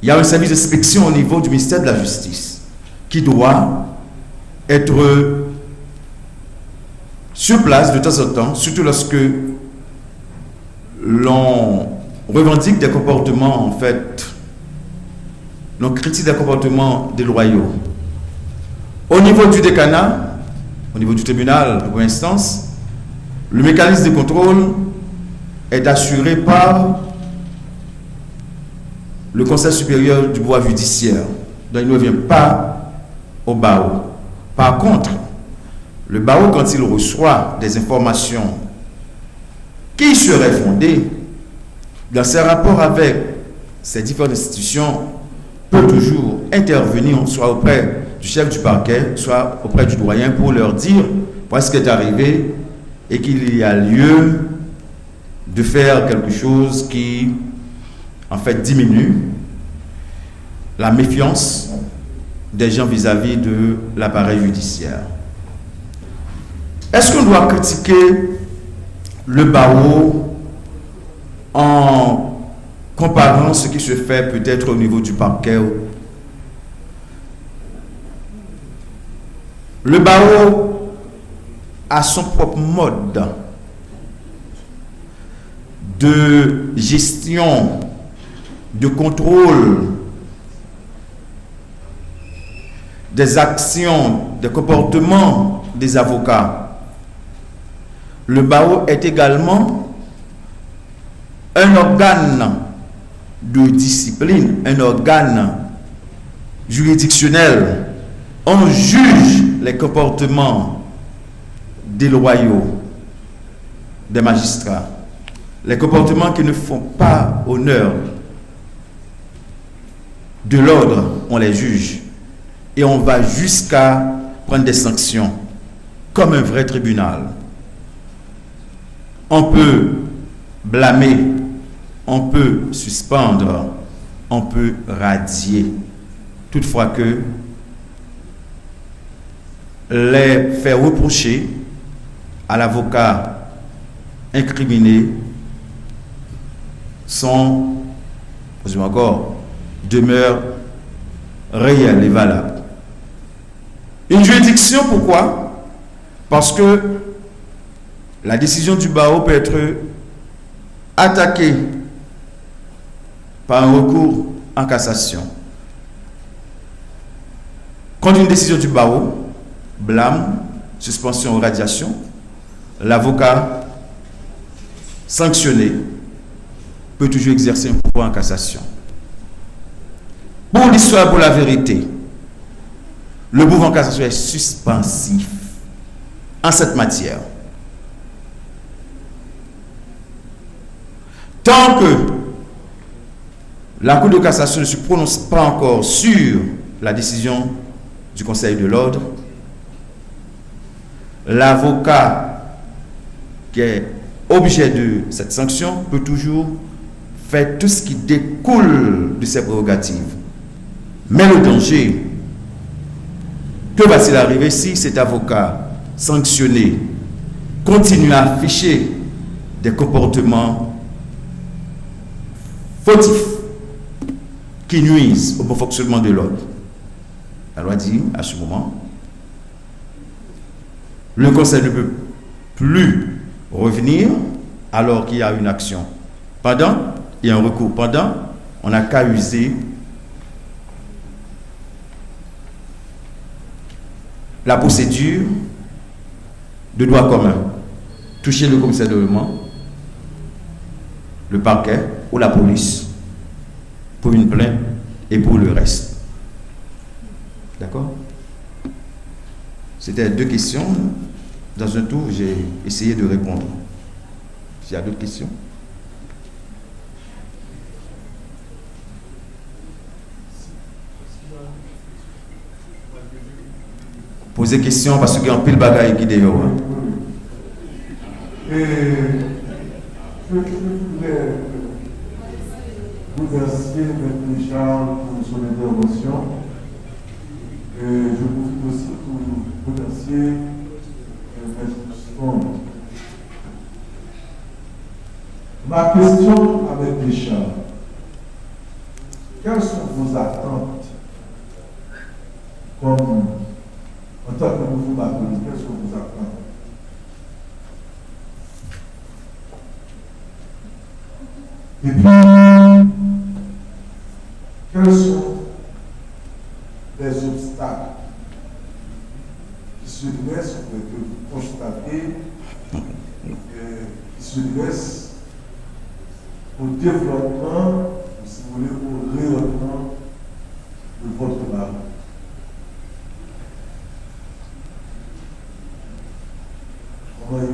Il y a un service d'inspection au niveau du ministère de la Justice qui doit être sur place de temps en temps, surtout lorsque l'on revendique des comportements, en fait, l'on critique des comportements déloyaux. Au niveau du décanat, au niveau du tribunal de première instance, le mécanisme de contrôle est assuré par le Conseil supérieur du pouvoir judiciaire, donc il ne vient pas au barreau. Par contre, le barreau, quand il reçoit des informations qui seraient fondées dans ses rapports avec ces différentes institutions, peut toujours intervenir, soit auprès du chef du parquet, soit auprès du doyen, pour leur dire voilà ce qui est arrivé et qu'il y a lieu de faire quelque chose qui, en fait, diminue la méfiance des gens vis-à-vis de l'appareil judiciaire. Est-ce qu'on doit critiquer le barreau en comparant ce qui se fait peut-être au niveau du parquet? Le barreau a son propre mode de gestion, de contrôle des actions, des comportements des avocats. Le barreau est également un organe de discipline, un organe juridictionnel. On juge les comportements déloyaux des magistrats, les comportements qui ne font pas honneur de l'ordre, on les juge. Et on va jusqu'à prendre des sanctions, comme un vrai tribunal. On peut blâmer, on peut suspendre, on peut radier. Toutefois que les faits reprochés à l'avocat incriminé sont, encore, demeurent réels et valables. Une juridiction, pourquoi? Parce que la décision du barreau peut être attaquée par un recours en cassation. Contre une décision du barreau, blâme, suspension ou radiation, l'avocat sanctionné peut toujours exercer un pouvoir en cassation. Pour l'histoire, pour la vérité, le pouvoir en cassation est suspensif en cette matière. Tant que la Cour de cassation ne se prononce pas encore sur la décision du Conseil de l'ordre, l'avocat qui est objet de cette sanction peut toujours faire tout ce qui découle de ses prérogatives. Mais le danger, que va-t-il arriver si cet avocat sanctionné continue à afficher des comportements fautifs qui nuisent au bon fonctionnement de l'ordre? La loi dit à ce moment, le Conseil ne peut plus revenir alors qu'il y a une action. Pendant, il y a un recours. Pendant, on n'a qu'à user la procédure de droit commun. Toucher le commissaire de règlement, le parquet ou la police pour une plainte et pour le reste. D'accord? C'était 2 questions. Dans un tour, j'ai essayé de répondre. S'il y a d'autres questions? Posez question parce qu'il y a un pile bagaille qui est dehors. Et je voulais vous remercier, M. Charles, pour son intervention. Et je profite aussi pour vous remercier, M. Stone. Ma question avec M. Charles, quelles sont vos attentes comme en tant que nouveau baptiste, quelles sont vos attentes? Et puis, quels sont les obstacles qui se dressent, que vous constatez, qui se dressent au développement, si vous voulez, au rayonnement de votre barreau? Comment y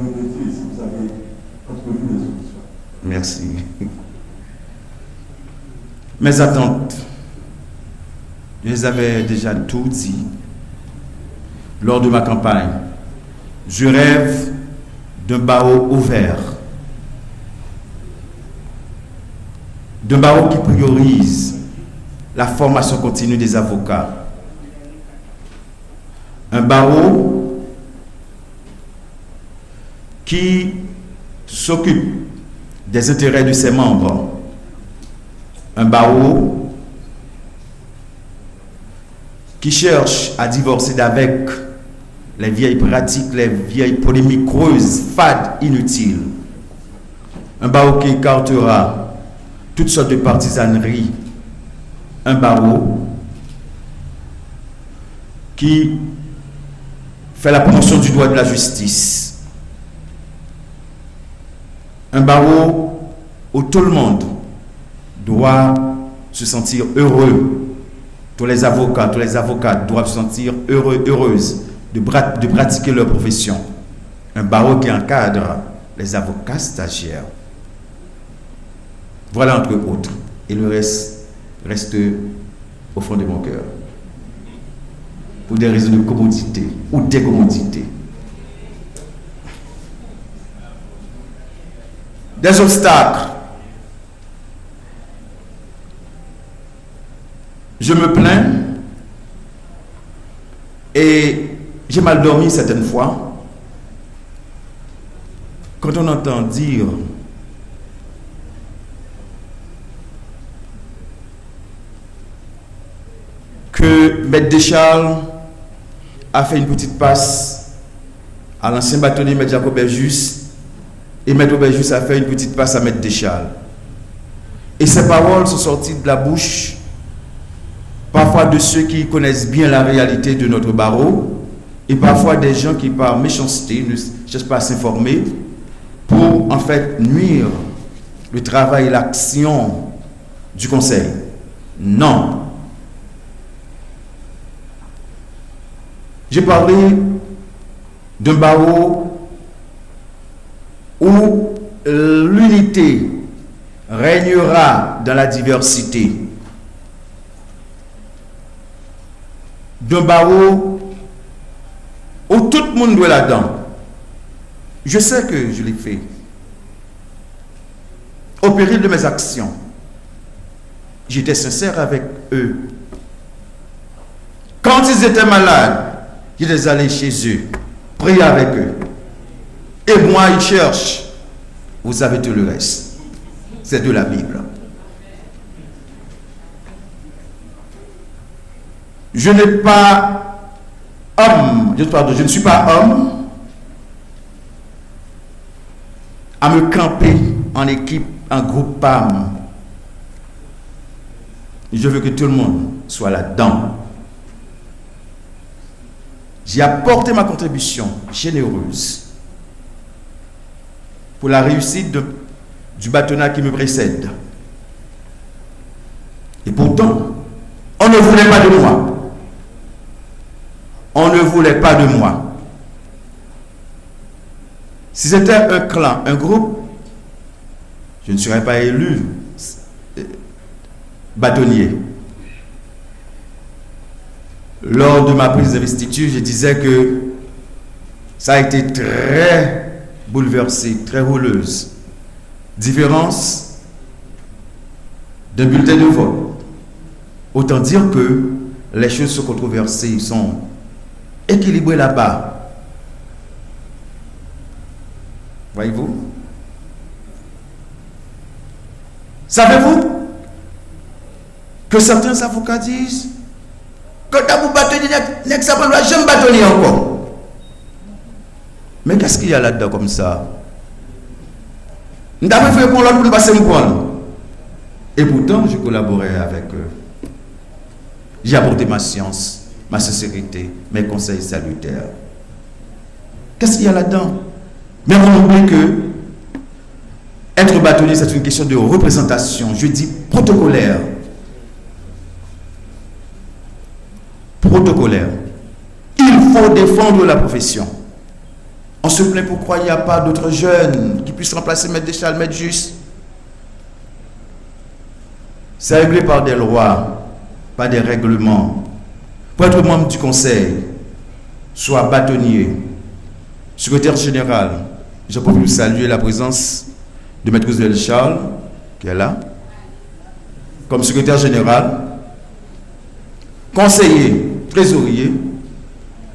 si vous avez entrevu les solutions? Merci. Mes attentes, je les avais déjà tout dit lors de ma campagne. Je rêve d'un barreau ouvert, d'un barreau qui priorise la formation continue des avocats, un barreau qui s'occupe des intérêts de ses membres, un barreau qui cherche à divorcer d'avec les vieilles pratiques, les vieilles polémiques creuses, fades, inutiles, un barreau qui écartera toutes sortes de partisaneries, un barreau qui fait la promotion du droit de la justice, un barreau où tout le monde doit se sentir heureux. Tous les avocats doivent se sentir heureux, heureuses de pratiquer leur profession. Un barreau qui encadre les avocats stagiaires. Voilà entre autres. Et le reste au fond de mon cœur. Pour des raisons de commodité ou décommodité. Des obstacles. Je me plains et j'ai mal dormi certaines fois quand on entend dire que Maître Descharles a fait une petite passe à l'ancien bâtonnier Maître Jacques Auberjus et Maître Auberjus a fait une petite passe à Maître Descharles. Et ces paroles sont sorties de la bouche parfois de ceux qui connaissent bien la réalité de notre barreau et parfois des gens qui par méchanceté ne cherchent pas à s'informer pour en fait nuire le travail et l'action du conseil. Non. J'ai parlé d'un barreau où l'unité régnera dans la diversité. D'un barreau où tout le monde doit là-dedans. Je sais que je l'ai fait. Au péril de mes actions. J'étais sincère avec eux. Quand ils étaient malades, j'étais allé chez eux, prier avec eux. Et moi, ils cherchent. Vous avez tout le reste. C'est de la Bible. Je n'ai pas homme, je ne suis pas homme à me camper en équipe, en groupe PAM. Je veux que tout le monde soit là-dedans. J'ai apporté ma contribution généreuse pour la réussite du bâtonnat qui me précède. Et pourtant, on ne voulait pas de moi. On ne voulait pas de moi. Si c'était un clan, un groupe, je ne serais pas élu bâtonnier. Lors de ma prise d'investiture, je disais que ça a été très bouleversé, très rouleuse. Différence d'un bulletin de vote. Autant dire que les choses sont controversées, sont équilibrées là-bas. Voyez-vous? Savez-vous que certains avocats disent que vous bâtonnez, j'aime bâtonner encore. Mais qu'est-ce qu'il y a là-dedans comme ça? Nous avons fait pour l'autre pour passer mon point. Et pourtant, je collaborais avec eux. J'ai apporté ma science, ma sincérité, mes conseils salutaires. Qu'est-ce qu'il y a là-dedans? Mais on oublie que être bâtonnier, c'est une question de représentation, je dis protocolaire. Protocolaire. Il faut défendre la profession. On se plaint pourquoi il n'y a pas d'autres jeunes qui puissent remplacer Maître Deschal, Maître Juste. C'est réglé par des lois, pas des règlements. Pour être membre du conseil, soit bâtonnier, secrétaire général, je peux vous saluer la présence de Maître Charles, qui est là, comme secrétaire général, conseiller, trésorier,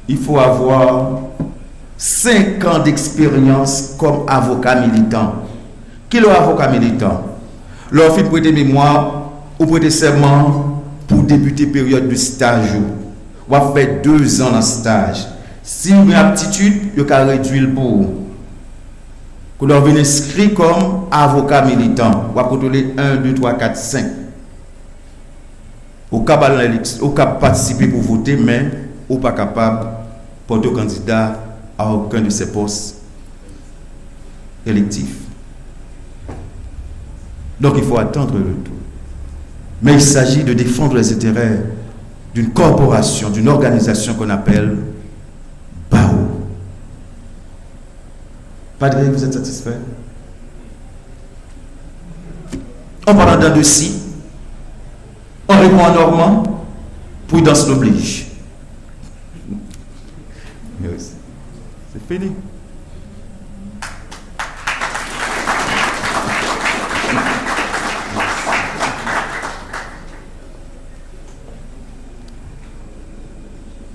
il faut avoir 5 ans d'expérience comme avocat militant. Qui est l'avocat militant? Leur fait prêter mémoire ou prêter serment pour débuter période de stage. Ou a fait 2 ans en stage. Si vous avez aptitude, vous avez réduit le pour. Vous leur venez inscrit comme avocat militant. Vous avez contrôlé 1, 2, 3, 4, 5. Au cas de participer pour voter, mais ou pas capable de porter candidat à aucun de ces postes électifs. Donc il faut attendre le tour. Mais il s'agit de défendre les intérêts d'une corporation, d'une organisation qu'on appelle BAO. Padre, vous êtes satisfait? En parlant d'un dossier, on répond en normand, prudence l'oblige. C'est fini.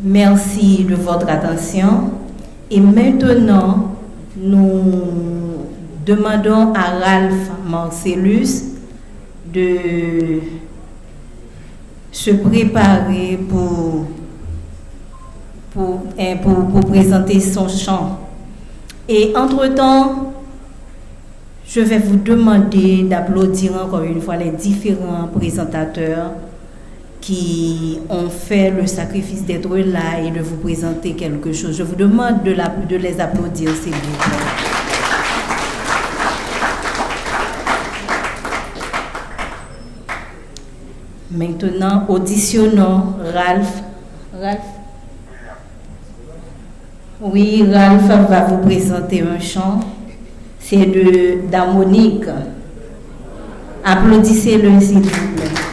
Merci de votre attention. Et maintenant, nous demandons à Ralph Marcellus de se préparer pour présenter son chant. Et entre-temps, je vais vous demander d'applaudir encore une fois les différents présentateurs qui ont fait le sacrifice d'être là et de vous présenter quelque chose. Je vous demande de les applaudir, s'il vous plaît. Maintenant, auditionnons Ralph. Oui, Ralph va vous présenter un chant. C'est d'harmonique. Applaudissez-le, s'il vous plaît.